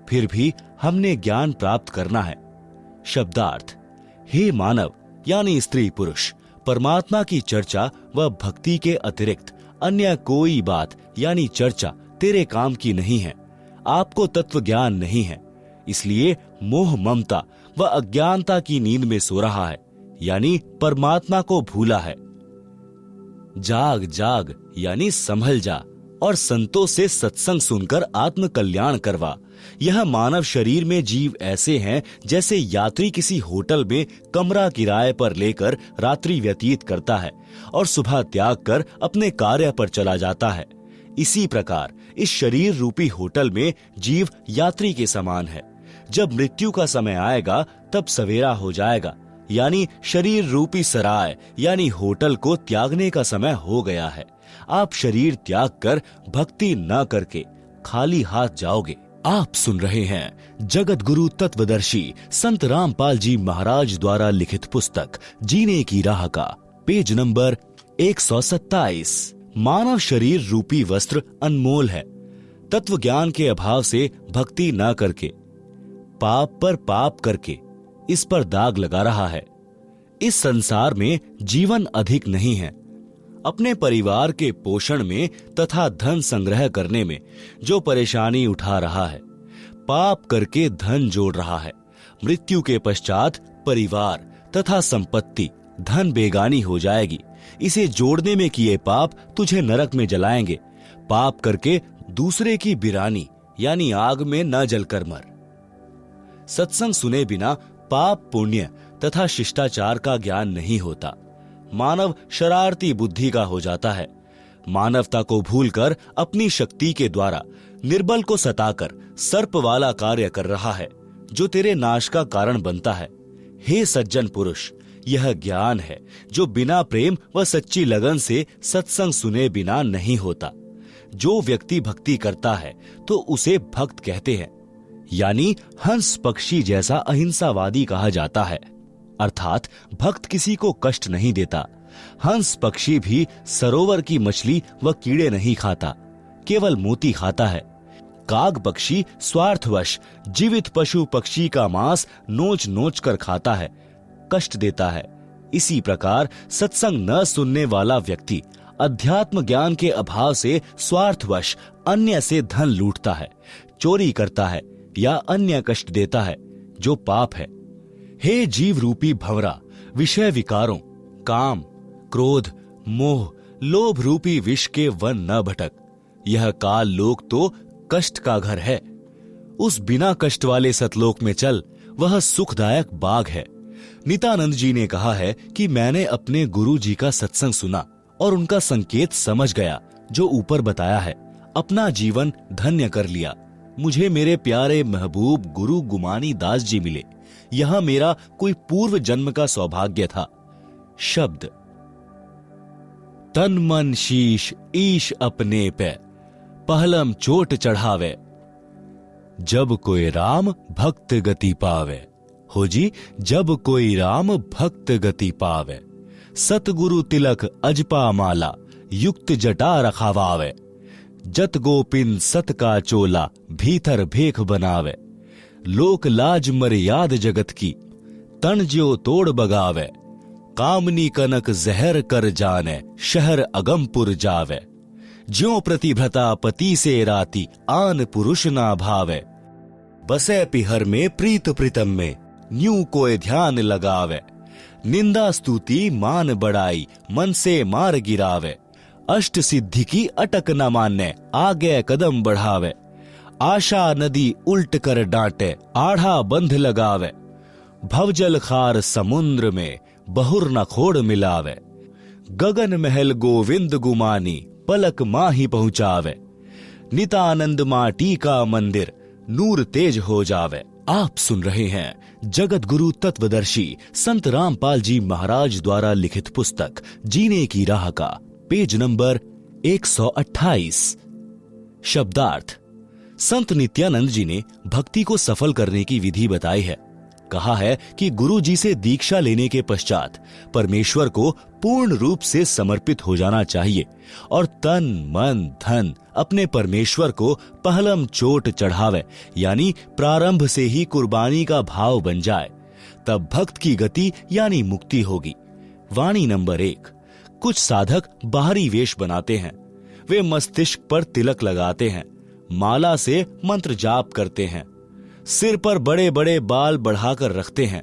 फिर भी हमने ज्ञान प्राप्त करना है। शब्दार्थ। हे मानव यानी स्त्री पुरुष, परमात्मा की चर्चा व भक्ति के अतिरिक्त अन्य कोई बात यानी चर्चा तेरे काम की नहीं है। आपको तत्व ज्ञान नहीं है, इसलिए मोह ममता व अज्ञानता की नींद में सो रहा है, यानी परमात्मा को भूला है। जाग जाग यानी संभल जा और संतों से सत्संग सुनकर आत्म कल्याण करवा। यह मानव शरीर में जीव ऐसे हैं जैसे यात्री किसी होटल में कमरा किराए पर लेकर रात्रि व्यतीत करता है और सुबह त्याग कर अपने कार्य पर चला जाता है। इसी प्रकार इस शरीर रूपी होटल में जीव यात्री के समान है। जब मृत्यु का समय आएगा तब सवेरा हो जाएगा, यानी शरीर रूपी सराय यानी होटल को त्यागने का समय हो गया है। आप शरीर त्याग कर भक्ति न करके खाली हाथ जाओगे। आप सुन रहे हैं जगत गुरु तत्वदर्शी संत रामपाल जी महाराज द्वारा लिखित पुस्तक जीने की राह का पेज नंबर 127। मानव शरीर रूपी वस्त्र अनमोल है। तत्व ज्ञान के अभाव से भक्ति न करके पाप पर पाप करके इस पर दाग लगा रहा है। इस संसार में जीवन अधिक नहीं है। अपने परिवार के पोषण में तथा धन संग्रह करने में जो परेशानी उठा रहा है, पाप करके धन जोड़ रहा है। मृत्यु के पश्चात परिवार तथा संपत्ति धन बेगानी हो जाएगी। इसे जोड़ने में किए पाप तुझे नरक में जलाएंगे। पाप करके दूसरे की बिरानी यानी आग में न जलकर मर। सत्संग सुने बिना पाप पुण्य तथा शिष्टाचार का ज्ञान नहीं होता। मानव शरारती बुद्धि का हो जाता है। मानवता को भूलकर अपनी शक्ति के द्वारा निर्बल को सताकर सर्प वाला कार्य कर रहा है, जो तेरे नाश का कारण बनता है। हे सज्जन पुरुष, यह ज्ञान है जो बिना प्रेम व सच्ची लगन से सत्संग सुने बिना नहीं होता। जो व्यक्ति भक्ति करता है तो उसे भक्त कहते हैं, यानी हंस पक्षी जैसा अहिंसावादी कहा जाता है। अर्थात भक्त किसी को कष्ट नहीं देता। हंस पक्षी भी सरोवर की मछली व कीड़े नहीं खाता, केवल मोती खाता है। काग पक्षी स्वार्थवश जीवित पशु पक्षी का मांस नोच नोच कर खाता है, कष्ट देता है। इसी प्रकार सत्संग न सुनने वाला व्यक्ति अध्यात्म ज्ञान के अभाव से स्वार्थवश अन्य से धन लूटता है, चोरी करता है या अन्य कष्ट देता है, जो पाप है। हे जीव रूपी भंवरा, विषय विकारों, काम, क्रोध, मोह, लोभ रूपी विष के वन न भटक। यह काल लोक तो कष्ट का घर है। उस बिना कष्ट वाले सतलोक में चल, वह सुखदायक बाग है। नित्यानंद जी ने कहा है कि मैंने अपने गुरु जी का सत्संग सुना और उनका संकेत समझ गया जो ऊपर बताया है। अपना जीवन धन्य कर लिया। मुझे मेरे प्यारे महबूब गुरु गुमानी दास जी मिले। यह मेरा कोई पूर्व जन्म का सौभाग्य था। शब्द तन मन शीश ईश अपने पे पहलम चोट चढ़ावे, जब कोई राम भक्त गति पावे। हो जी, जब कोई राम भक्त गति पावे। सतगुरु तिलक अजपा माला युक्त जटा रखावावे। जत गोपिन सत का चोला भीतर भेख बनावे। लोक लाज मर्याद जगत की तन ज्यो तोड़ बगावे। कामनी कनक जहर कर जाने शहर अगमपुर जावे। ज्यों प्रतिभ्रता पति से राती आन पुरुष ना भावे। बसे पिहर में प्रीत प्रीतम में न्यू कोई ध्यान लगावे। निंदा स्तुति मान बड़ाई मन से मार गिरावे। अष्ट सिद्धि की अटक न माने आगे कदम बढ़ावे। आशा नदी उल्ट कर डांटे आढ़ा बंध लगावे। भवजल खार समुद्र में बहुर न खोड़ मिलावे। गगन महल गोविंद गुमानी पलक माही पहुंचावे। नितानंद माटी का मंदिर नूर तेज हो जावे। आप सुन रहे हैं जगत गुरु तत्वदर्शी संत रामपाल जी महाराज द्वारा लिखित पुस्तक जीने की राह का पेज नंबर 128। शब्दार्थ। संत नित्यानंद जी ने भक्ति को सफल करने की विधि बताई है। कहा है कि गुरु जी से दीक्षा लेने के पश्चात परमेश्वर को पूर्ण रूप से समर्पित हो जाना चाहिए और तन मन धन अपने परमेश्वर को पहलम चोट चढ़ावे, यानी प्रारंभ से ही कुर्बानी का भाव बन जाए। तब भक्त की गति यानी मुक्ति होगी। वाणी नंबर 1। कुछ साधक बाहरी वेश बनाते हैं। वे मस्तिष्क पर तिलक लगाते हैं, माला से मंत्र जाप करते हैं, सिर पर बड़े बड़े बाल बढ़ाकर रखते हैं,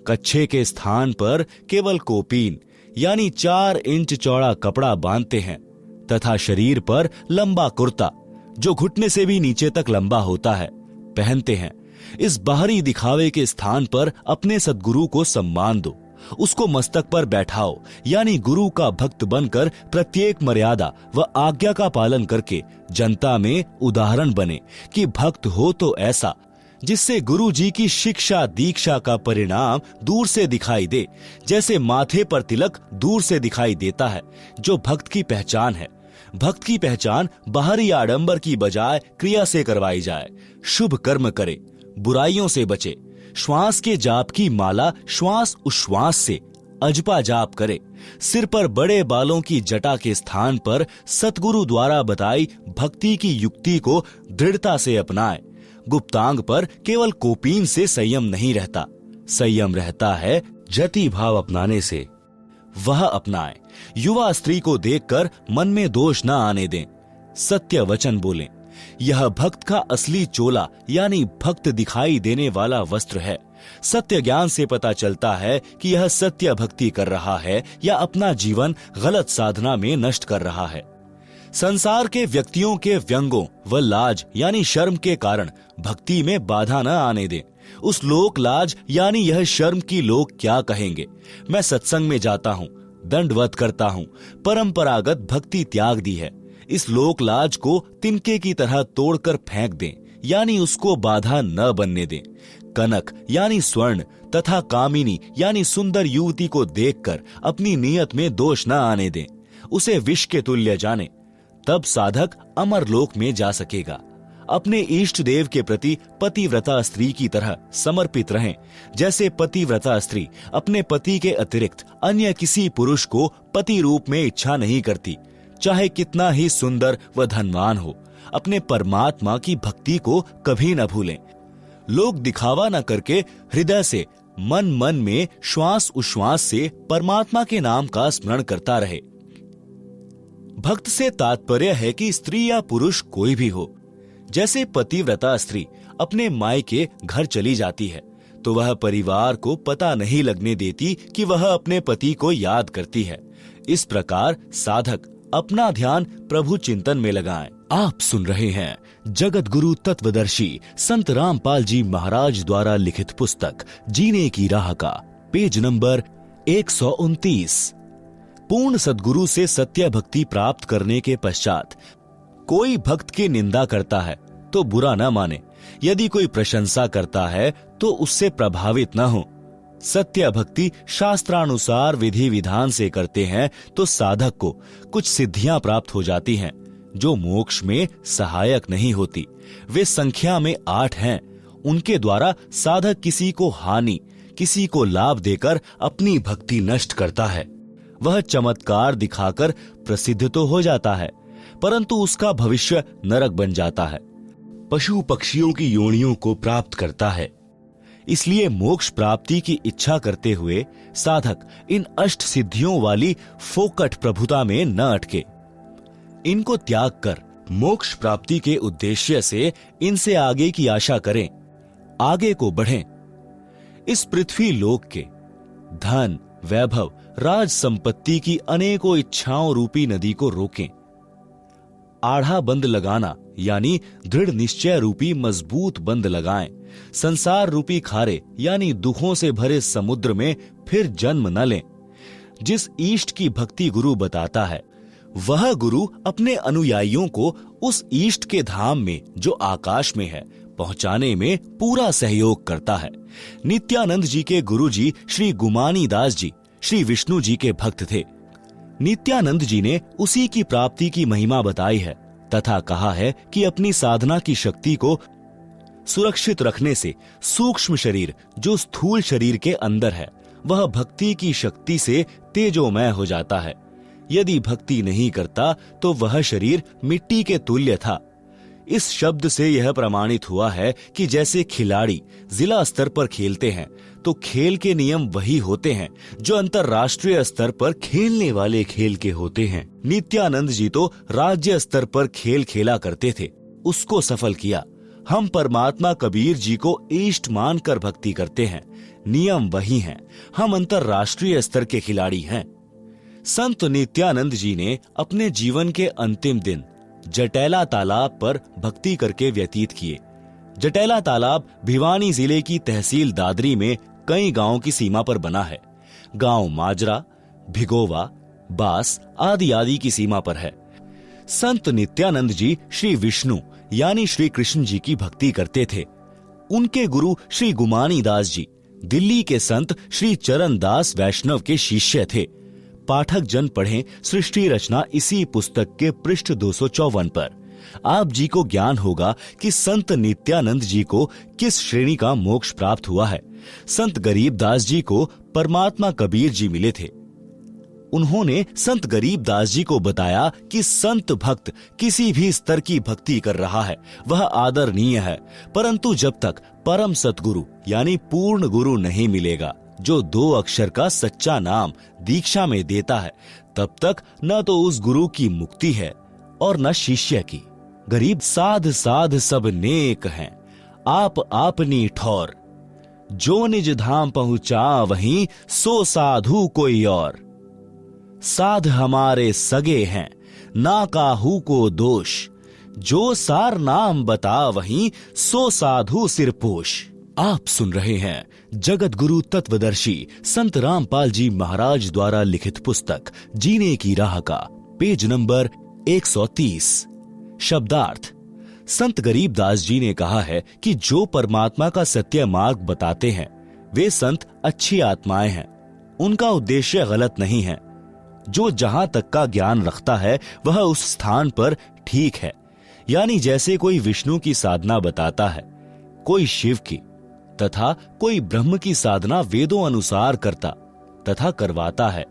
कच्छे के स्थान पर केवल कोपीन यानी 4 इंच चौड़ा कपड़ा बांधते हैं तथा शरीर पर लंबा कुर्ता जो घुटने से भी नीचे तक लंबा होता है पहनते हैं। इस बाहरी दिखावे के स्थान पर अपने सद्गुरु को सम्मान दो, उसको मस्तक पर बैठाओ, यानी गुरु का भक्त बनकर प्रत्येक मर्यादा व आज्ञा का पालन करके जनता में उदाहरण बने कि भक्त हो तो ऐसा जिससे गुरु जी की शिक्षा दीक्षा का परिणाम दूर से दिखाई दे, जैसे माथे पर तिलक दूर से दिखाई देता है, जो भक्त की पहचान है। भक्त की पहचान बाहरी आडंबर की बजाय क्रिया से करवाई जाए। शुभ कर्म करे, बुराइयों से बचे, श्वास के जाप की माला श्वास उश्वास से अजपा जाप करे, सिर पर बड़े बालों की जटा के स्थान पर सतगुरु द्वारा बताई भक्ति की युक्ति को दृढ़ता से अपनाए। गुप्तांग पर केवल कोपीन से संयम नहीं रहता, संयम रहता है जति भाव अपनाने से, वह अपनाए। युवा स्त्री को देखकर मन में दोष न आने दें, सत्य वचन बोलें। यह भक्त का असली चोला यानी भक्त दिखाई देने वाला वस्त्र है। सत्य ज्ञान से पता चलता है कि यह सत्य भक्ति कर रहा है या अपना जीवन गलत साधना में नष्ट कर रहा है। संसार के व्यक्तियों के व्यंगों व लाज यानी शर्म के कारण भक्ति में बाधा न आने दें। उस लोक लाज यानी यह शर्म की लोग क्या कहेंगे। मैं सत्संग में जाता हूँ, दंडवत करता हूँ, परंपरागत भक्ति त्याग दी है। इस लोक लाज को तिनके की तरह तोड़कर फेंक दें, यानी उसको बाधा न बनने दें। कनक यानी स्वर्ण तथा कामिनी यानी सुंदर युवती को देखकर अपनी नियत में दोष न आने दें, उसे विष के तुल्य जाने, तब साधक अमर लोक में जा सकेगा। अपने इष्ट देव के प्रति पतिव्रता स्त्री की तरह समर्पित रहें, जैसे पतिव्रता स्त्री अपने पति के अतिरिक्त अन्य किसी पुरुष को पति रूप में इच्छा नहीं करती, चाहे कितना ही सुंदर व धनवान हो। अपने परमात्मा की भक्ति को कभी न भूलें। लोग दिखावा न करके हृदय से मन मन में श्वास उश्वास से परमात्मा के नाम का स्मरण करता रहे। भक्त से तात्पर्य है कि स्त्री या पुरुष कोई भी हो। जैसे पतिव्रता स्त्री अपने मायके घर चली जाती है तो वह परिवार को पता नहीं लगने देती कि वह अपने पति को याद करती है। इस प्रकार साधक अपना ध्यान प्रभु चिंतन में लगाएं। आप सुन रहे हैं जगत गुरु तत्वदर्शी संत रामपाल जी महाराज द्वारा लिखित पुस्तक जीने की राह का पेज नंबर 129। पूर्ण सद्गुरु से सत्य भक्ति प्राप्त करने के पश्चात कोई भक्त की निंदा करता है तो बुरा न माने, यदि कोई प्रशंसा करता है तो उससे प्रभावित न हो। सत्य भक्ति शास्त्रानुसार विधि विधान से करते हैं तो साधक को कुछ सिद्धियां प्राप्त हो जाती हैं जो मोक्ष में सहायक नहीं होती। वे संख्या में 8 हैं। उनके द्वारा साधक किसी को हानि किसी को लाभ देकर अपनी भक्ति नष्ट करता है। वह चमत्कार दिखाकर प्रसिद्ध तो हो जाता है परंतु उसका भविष्य नरक बन जाता है, पशु पक्षियों की योनियों को प्राप्त करता है। इसलिए मोक्ष प्राप्ति की इच्छा करते हुए साधक इन अष्ट सिद्धियों वाली फोकट प्रभुता में न अटके। इनको त्याग कर मोक्ष प्राप्ति के उद्देश्य से इनसे आगे की आशा करें, आगे को बढ़ें। इस पृथ्वी लोक के धन वैभव राज संपत्ति की अनेकों इच्छाओं रूपी नदी को रोकें। आढ़ा बंद लगाना यानी दृढ़ निश्चय रूपी मजबूत बंद लगाएं। संसार रूपी खारे यानी दुखों से भरे समुद्र में फिर जन्म न लें। जिस ईष्ट की भक्ति गुरु बताता है वह गुरु अपने अनुयायियों को उस ईष्ट के धाम में जो आकाश में है पहुंचाने में पूरा सहयोग करता है। नित्यानंद जी के गुरु जी श्री गुमानी दास जी श्री विष्णु जी के भक्त थे। नित्यानंद जी ने उसी की प्राप्ति की महिमा बताई है तथा कहा है कि अपनी साधना की शक्ति को सुरक्षित रखने से सूक्ष्म शरीर जो स्थूल शरीर के अंदर है वह भक्ति की शक्ति से तेजोमय हो जाता है। यदि भक्ति नहीं करता तो वह शरीर मिट्टी के तुल्य था। इस शब्द से यह प्रमाणित हुआ है कि जैसे खिलाड़ी जिला स्तर पर खेलते हैं तो खेल के नियम वही होते हैं जो अंतर्राष्ट्रीय स्तर पर खेलने वाले खेल के होते हैं। नित्यानंद जी तो राज्य स्तर पर खेल खेला करते थे, उसको सफल किया। हम परमात्मा कबीर जी को इष्ट मानकर भक्ति करते हैं, नियम वही हैं। हम अंतर्राष्ट्रीय स्तर के खिलाड़ी हैं। संत नित्यानंद जी ने अपने जीवन के अंतिम दिन जटैला तालाब पर भक्ति करके व्यतीत किए। जटैला तालाब भिवानी जिले की तहसील दादरी में कई गांवों की सीमा पर बना है। गांव माजरा, भिगोवा, बास आदि आदि की सीमा पर है। संत नित्यानंद जी श्री विष्णु यानी श्री कृष्ण जी की भक्ति करते थे। उनके गुरु श्री गुमानी दास जी दिल्ली के संत श्री चरण दास वैष्णव के शिष्य थे। पाठक जन पढ़ें सृष्टि रचना इसी पुस्तक के पृष्ठ 254 पर। आप जी को ज्ञान होगा कि संत नित्यानंद जी को किस श्रेणी का मोक्ष प्राप्त हुआ है। संत गरीब दास जी को परमात्मा कबीर जी मिले थे। उन्होंने संत गरीब दास जी को बताया कि संत भक्त किसी भी स्तर की भक्ति कर रहा है वह आदरणीय है, परंतु जब तक परम सतगुरु यानी पूर्ण गुरु नहीं मिलेगा जो 2 अक्षर का सच्चा नाम दीक्षा में देता है, तब तक न तो उस गुरु की मुक्ति है और न शिष्य की। गरीब साध साध सब नेक हैं, आप आपनी ठौर, जो निज धाम पहुंचा वहीं सो साधु कोई और। साध हमारे सगे हैं ना काहू को दोष, जो सार नाम बता वहीं सो साधु सिरपोश। आप सुन रहे हैं जगत गुरु तत्वदर्शी संत रामपाल जी महाराज द्वारा लिखित पुस्तक जीने की राह का पेज नंबर 130। शब्दार्थ। संत गरीब दास जी ने कहा है कि जो परमात्मा का सत्य मार्ग बताते हैं वे संत अच्छी आत्माएं हैं, उनका उद्देश्य गलत नहीं है। जो जहां तक का ज्ञान रखता है वह उस स्थान पर ठीक है। यानी जैसे कोई विष्णु की साधना बताता है, कोई शिव की तथा कोई ब्रह्म की साधना वेदों अनुसार करता तथा करवाता है,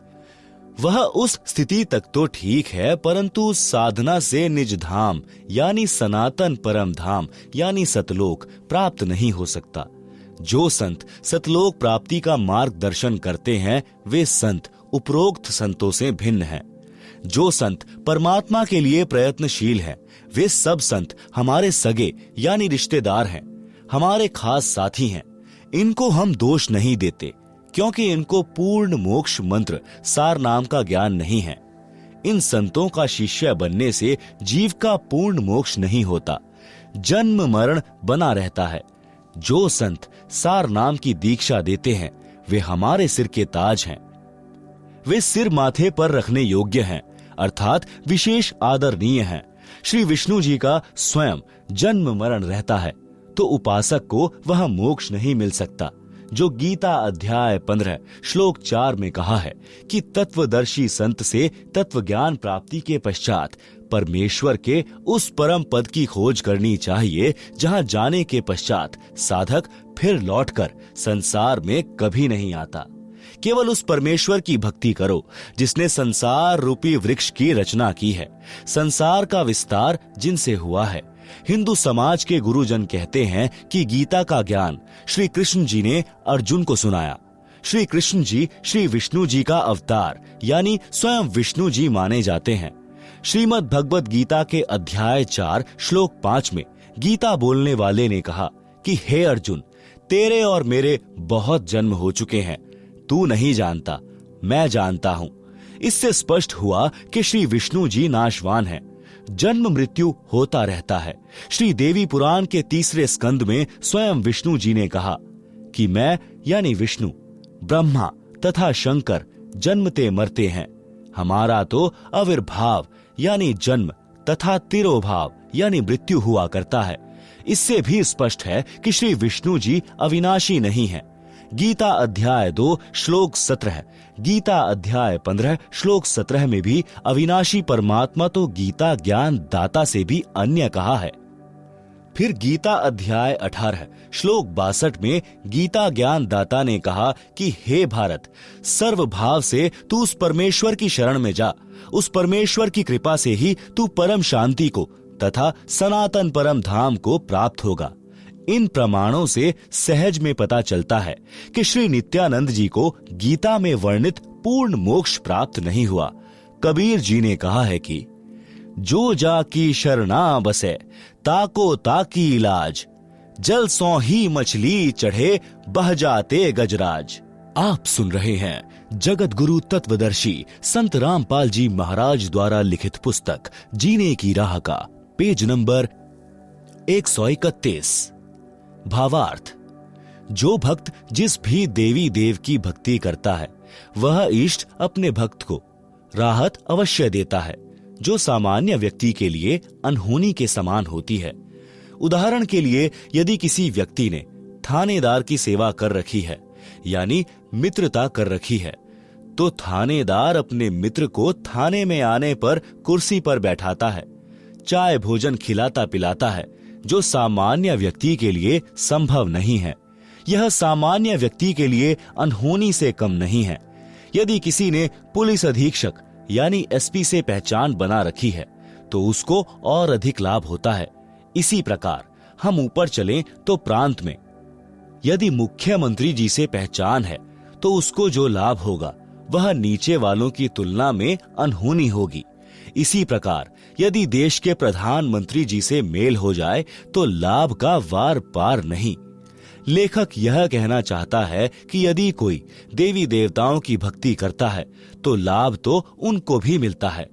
वह उस स्थिति तक तो ठीक है, परंतु साधना से निज धाम यानी सनातन परम धाम यानी सतलोक प्राप्त नहीं हो सकता। जो संत सतलोक प्राप्ति का मार्गदर्शन करते हैं वे संत उपरोक्त संतों से भिन्न हैं। जो संत परमात्मा के लिए प्रयत्नशील हैं वे सब संत हमारे सगे यानी रिश्तेदार हैं, हमारे खास साथी हैं। इनको हम दोष नहीं देते क्योंकि इनको पूर्ण मोक्ष मंत्र सार नाम का ज्ञान नहीं है। इन संतों का शिष्य बनने से जीव का पूर्ण मोक्ष नहीं होता, जन्म मरण बना रहता है। जो संत सार नाम की दीक्षा देते हैं वे हमारे सिर के ताज हैं। वे सिर माथे पर रखने योग्य हैं, अर्थात विशेष आदरणीय हैं। श्री विष्णु जी का स्वयं जन्म मरण रहता है तो उपासक को वह मोक्ष नहीं मिल सकता। जो गीता अध्याय 15 श्लोक 4 में कहा है कि तत्वदर्शी संत से तत्व ज्ञान प्राप्ति के पश्चात परमेश्वर के उस परम पद की खोज करनी चाहिए जहां जाने के पश्चात साधक फिर लौटकर संसार में कभी नहीं आता। केवल उस परमेश्वर की भक्ति करो जिसने संसार रूपी वृक्ष की रचना की है, संसार का विस्तार जिनसे हुआ है। हिंदू समाज के गुरुजन कहते हैं कि गीता का ज्ञान श्री कृष्ण जी ने अर्जुन को सुनाया। श्री कृष्ण जी श्री विष्णु जी का अवतार यानी स्वयं विष्णु जी माने जाते हैं। श्रीमद् भगवत गीता के अध्याय 4 श्लोक 5 में गीता बोलने वाले ने कहा कि हे अर्जुन, तेरे और मेरे बहुत जन्म हो चुके हैं, तू नहीं जानता, मैं जानता हूं। इससे स्पष्ट हुआ कि श्री विष्णु जी नाशवान हैं, जन्म मृत्यु होता रहता है। श्री देवी पुराण के 3 स्कंद में स्वयं विष्णु जी ने कहा कि मैं यानी विष्णु, ब्रह्मा तथा शंकर जन्मते मरते हैं, हमारा तो आविर्भाव यानी जन्म तथा तिरोभाव यानी मृत्यु हुआ करता है। इससे भी स्पष्ट है कि श्री विष्णु जी अविनाशी नहीं है। गीता अध्याय 2 श्लोक 17, गीता अध्याय 15 श्लोक 17 में भी अविनाशी परमात्मा तो गीता ज्ञान दाता से भी अन्य कहा है। फिर गीता अध्याय 18 श्लोक 62 में गीता ज्ञान दाता ने कहा कि हे भारत, सर्व भाव से तू उस परमेश्वर की शरण में जा, उस परमेश्वर की कृपा से ही तू परम शांति को तथा सनातन परम धाम को प्राप्त होगा। इन प्रमाणों से सहज में पता चलता है कि श्री नित्यानंद जी को गीता में वर्णित पूर्ण मोक्ष प्राप्त नहीं हुआ। कबीर जी ने कहा है कि जो जाकी शरणा बसे ताको ताकी इलाज, जल सौ ही मछली चढ़े बह जाते गजराज। आप सुन रहे हैं जगत गुरु तत्वदर्शी संत रामपाल जी महाराज द्वारा लिखित पुस्तक जीने की राह का पेज नंबर 131। भावार्थ। जो भक्त जिस भी देवी देव की भक्ति करता है वह इष्ट अपने भक्त को राहत अवश्य देता है, जो सामान्य व्यक्ति के लिए अनहोनी के समान होती है। उदाहरण के लिए यदि किसी व्यक्ति ने थानेदार की सेवा कर रखी है, यानी मित्रता कर रखी है, तो थानेदार अपने मित्र को थाने में आने पर कुर्सी पर बैठाता है, चाय भोजन खिलाता पिलाता है, जो सामान्य व्यक्ति के लिए संभव नहीं है। यह सामान्य व्यक्ति के लिए अनहोनी से कम नहीं है। यदि किसी ने पुलिस अधीक्षक यानी एसपी से पहचान बना रखी है तो उसको और अधिक लाभ होता है। इसी प्रकार हम ऊपर चलें तो प्रांत में यदि मुख्यमंत्री जी से पहचान है तो उसको जो लाभ होगा वह नीचे वालों की तुलना में अनहोनी होगी। इसी प्रकार यदि देश के प्रधानमंत्री जी से मेल हो जाए तो लाभ का वार पार नहीं। लेखक यह कहना चाहता है कि यदि कोई देवी देवताओं की भक्ति करता है तो लाभ तो उनको भी मिलता है,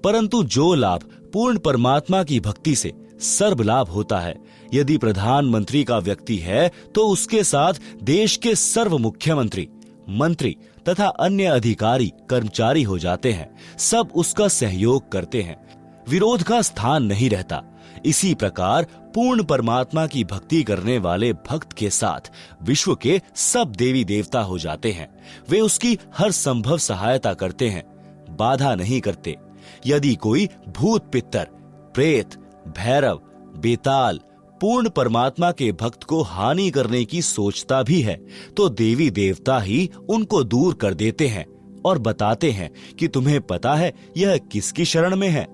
परंतु जो लाभ पूर्ण परमात्मा की भक्ति से सर्व लाभ होता है, यदि प्रधानमंत्री का व्यक्ति है तो उसके साथ देश के सर्व मुख्यमंत्री, मंत्री तथा अन्य अधिकारी कर्मचारी हो जाते हैं। सब उसका सहयोग करते हैं, विरोध का स्थान नहीं रहता। इसी प्रकार पूर्ण परमात्मा की भक्ति करने वाले भक्त के साथ विश्व के सब देवी देवता हो जाते हैं। वे उसकी हर संभव सहायता करते हैं, बाधा नहीं करते। यदि कोई भूत पित्तर, प्रेत, भैरव, बेताल पूर्ण परमात्मा के भक्त को हानि करने की सोचता भी है तो देवी देवता ही उनको दूर कर देते हैं और बताते हैं कि तुम्हें पता है यह किसकी शरण में है।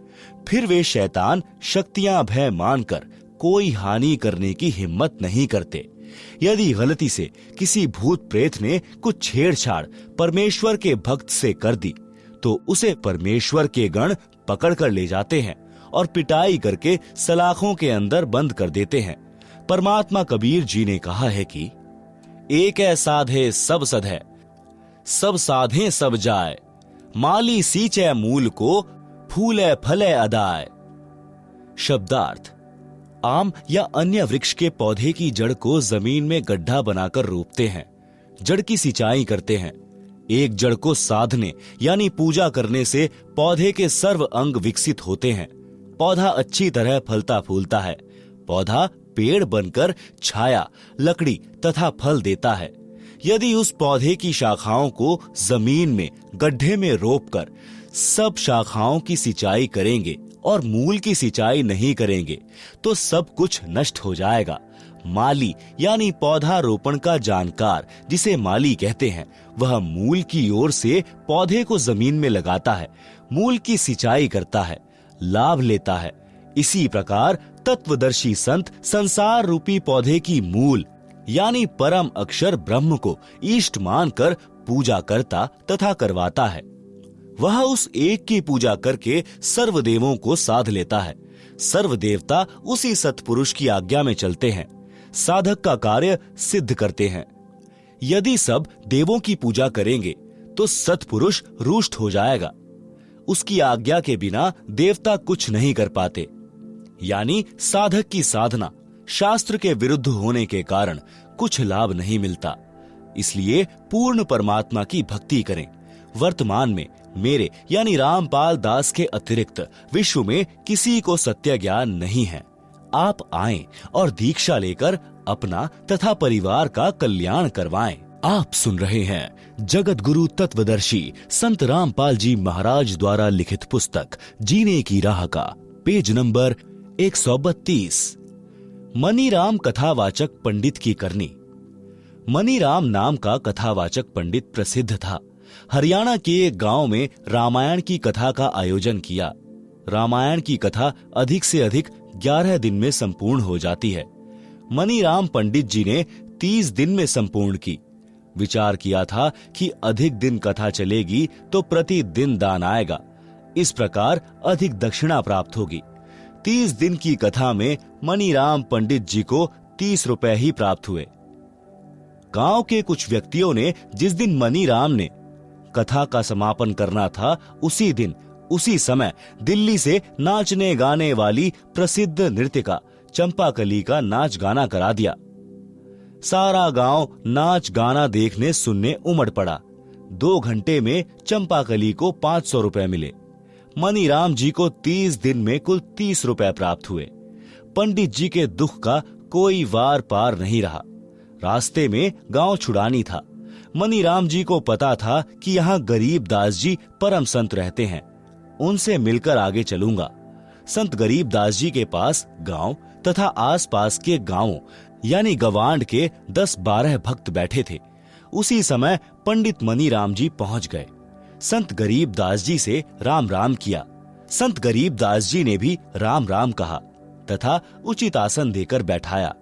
फिर वे शैतान शक्तियां भय मानकर कोई हानि करने की हिम्मत नहीं करते। यदि गलती से किसी भूत प्रेत ने कुछ छेड़छाड़ परमेश्वर के भक्त से कर दी तो उसे परमेश्वर के गण पकड़ कर ले जाते हैं और पिटाई करके सलाखों के अंदर बंद कर देते हैं। परमात्मा कबीर जी ने कहा है कि एक है साधे सब सधे, सब साधे सब जाए, माली सींचे मूल को, फूले फले अदाए। शब्दार्थ: आम या अन्य वृक्ष के पौधे की जड़ को जमीन में गड्ढा बनाकर रोपते हैं, जड़ की सिंचाई करते हैं। एक जड़ को साधने यानी पूजा करने से पौधे के सर्व अंग विकसित होते हैं। पौधा अच्छी तरह फलता फूलता है। पौधा पेड़ बनकर छाया, लकड़ी तथा फल देता है। यदि उस पौधे की शाखाओं को जमीन में गड्ढे में रोपकर सब शाखाओं की सिंचाई करेंगे और मूल की सिंचाई नहीं करेंगे तो सब कुछ नष्ट हो जाएगा। माली यानी पौधा रोपण का जानकार, जिसे माली कहते हैं, वह मूल की ओर से पौधे को जमीन में लगाता है, मूल की सिंचाई करता है, लाभ लेता है। इसी प्रकार तत्वदर्शी संत संसार रूपी पौधे की मूल यानी परम अक्षर ब्रह्म को इष्ट मानकर पूजा करता तथा करवाता है। वह उस एक की पूजा करके सर्व देवों को साध लेता है। सर्व देवता उसी सत्पुरुष की आज्ञा में चलते हैं, साधक का कार्य सिद्ध करते हैं। यदि सब देवों की पूजा करेंगे तो सत्पुरुष रुष्ट हो जाएगा। उसकी आज्ञा के बिना देवता कुछ नहीं कर पाते। यानी साधक की साधना शास्त्र के विरुद्ध होने के कारण कुछ लाभ नहीं मिलता। इसलिए पूर्ण परमात्मा की भक्ति करें। वर्तमान में मेरे यानी रामपाल दास के अतिरिक्त विश्व में किसी को सत्य ज्ञान नहीं है। आप आएं और दीक्षा लेकर अपना तथा परिवार का कल्याण करवाएं। आप सुन रहे हैं जगत गुरु तत्वदर्शी संत रामपाल जी महाराज द्वारा लिखित पुस्तक जीने की राह का पेज नंबर 132। मनीराम कथावाचक पंडित की करनी। मनीराम नाम का कथावाचक पंडित प्रसिद्ध था। हरियाणा के एक गांव में रामायण की कथा का आयोजन किया। रामायण की कथा अधिक से अधिक 11 दिन में संपूर्ण हो जाती है। मनीराम पंडित जी ने 30 दिन में संपूर्ण की। विचार किया था कि अधिक दिन कथा चलेगी तो प्रतिदिन दान आएगा, इस प्रकार अधिक दक्षिणा प्राप्त होगी। 30 दिन की कथा में मनीराम पंडित जी को 30 रुपए ही प्राप्त हुए। गांव के कुछ व्यक्तियों ने जिस दिन मनीराम ने कथा का समापन करना था उसी दिन उसी समय दिल्ली से नाचने गाने वाली प्रसिद्ध नृत्यिका चंपाकली का नाच गाना करा दिया। सारा गांव नाच गाना देखने सुनने उमड़ पड़ा। 2 घंटे में चंपाकली को 500 रुपए मिले। मनीराम जी को 30 दिन में कुल 30 रुपए प्राप्त हुए। पंडित जी के दुख का कोई वार पार नहीं रहा। रास्ते में गांव छुड़ानी था। मनीराम जी को पता था कि यहाँ गरीब दास जी परम संत रहते हैं, उनसे मिलकर आगे चलूंगा। संत गरीब दास जी के पास गांव तथा आसपास के गांवों यानी गवांड के 10-12 भक्त बैठे थे। उसी समय पंडित मनीराम जी पहुंच गए। संत गरीब दास जी से राम राम किया। संत गरीब दास जी ने भी राम राम कहा तथा उचित आसन देकर बैठाया।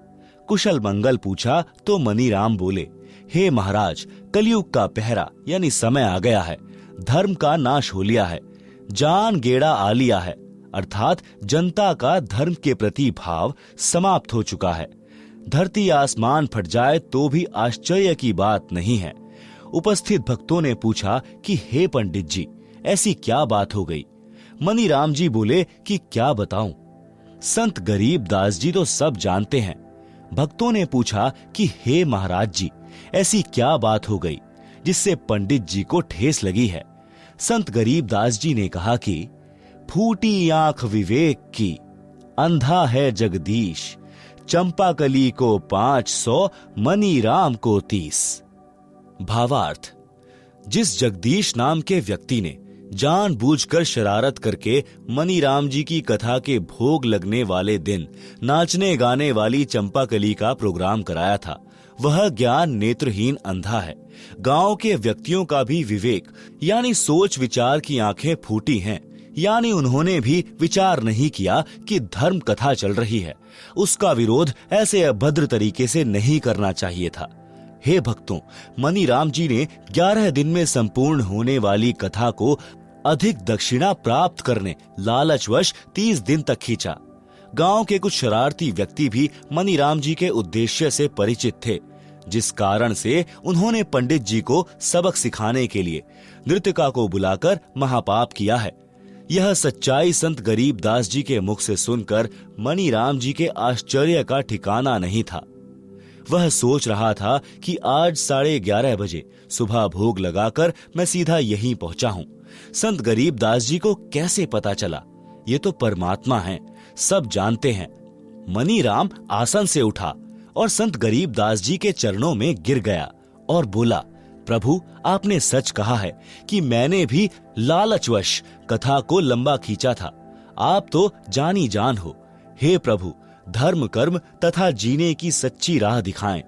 कुशल मंगल पूछा तो मनीराम बोले, हे महाराज, कलयुग का पहरा यानी समय आ गया है। धर्म का नाश हो लिया है, जान गेड़ा आ लिया है, अर्थात जनता का धर्म के प्रति भाव समाप्त हो चुका है। धरती आसमान फट जाए तो भी आश्चर्य की बात नहीं है। उपस्थित भक्तों ने पूछा कि हे पंडित जी, ऐसी क्या बात हो गई? मनीराम जी बोले कि क्या बताऊं, संत गरीब दास जी तो सब जानते हैं। भक्तों ने पूछा कि हे महाराज जी, ऐसी क्या बात हो गई जिससे पंडित जी को ठेस लगी है? संत गरीब दास जी ने कहा कि फूटी आंख विवेक की, अंधा है जगदीश, चंपाकली को 500, मनीराम को 30। भावार्थ, जिस जगदीश नाम के व्यक्ति ने जानबूझकर शरारत करके मनीराम जी की कथा के भोग लगने वाले दिन नाचने गाने वाली चंपाकली का प्रोग्राम कराया था, वह ज्ञान नेत्रहीन अंधा है। गांव के व्यक्तियों का भी विवेक यानी सोच विचार की आंखें फूटी हैं, यानी उन्होंने भी विचार नहीं किया कि धर्म कथा चल रही है, उसका विरोध ऐसे अभद्र तरीके से नहीं करना चाहिए था। हे भक्तों, मनीराम जी ने 11 दिन में संपूर्ण होने वाली कथा को अधिक दक्षिणा प्राप्त करने लालचवश 30 दिन तक खींचा। गांव के कुछ शरारती व्यक्ति भी मनीराम जी के उद्देश्य से परिचित थे, जिस कारण से उन्होंने पंडित जी को सबक सिखाने के लिए नृत्यिका को बुलाकर महापाप किया है। यह सच्चाई संत गरीब दास जी के मुख से सुनकर मनीराम जी के आश्चर्य का ठिकाना नहीं था। वह सोच रहा था कि आज 11:30 बजे सुबह भोग लगाकर मैं सीधा यहीं पहुंचा हूं। संत गरीब दास जी को कैसे पता चला? ये तो परमात्मा हैं, सब जानते हैं। मनीराम आसन से उठा और संत गरीब दास जी के चरणों में गिर गया और बोला, प्रभु, आपने सच कहा है कि मैंने भी लालचवश कथा को लंबा खींचा था। आप तो जानी जान हो। हे प्रभु, धर्म कर्म तथा जीने की सच्ची राह दिखाएं।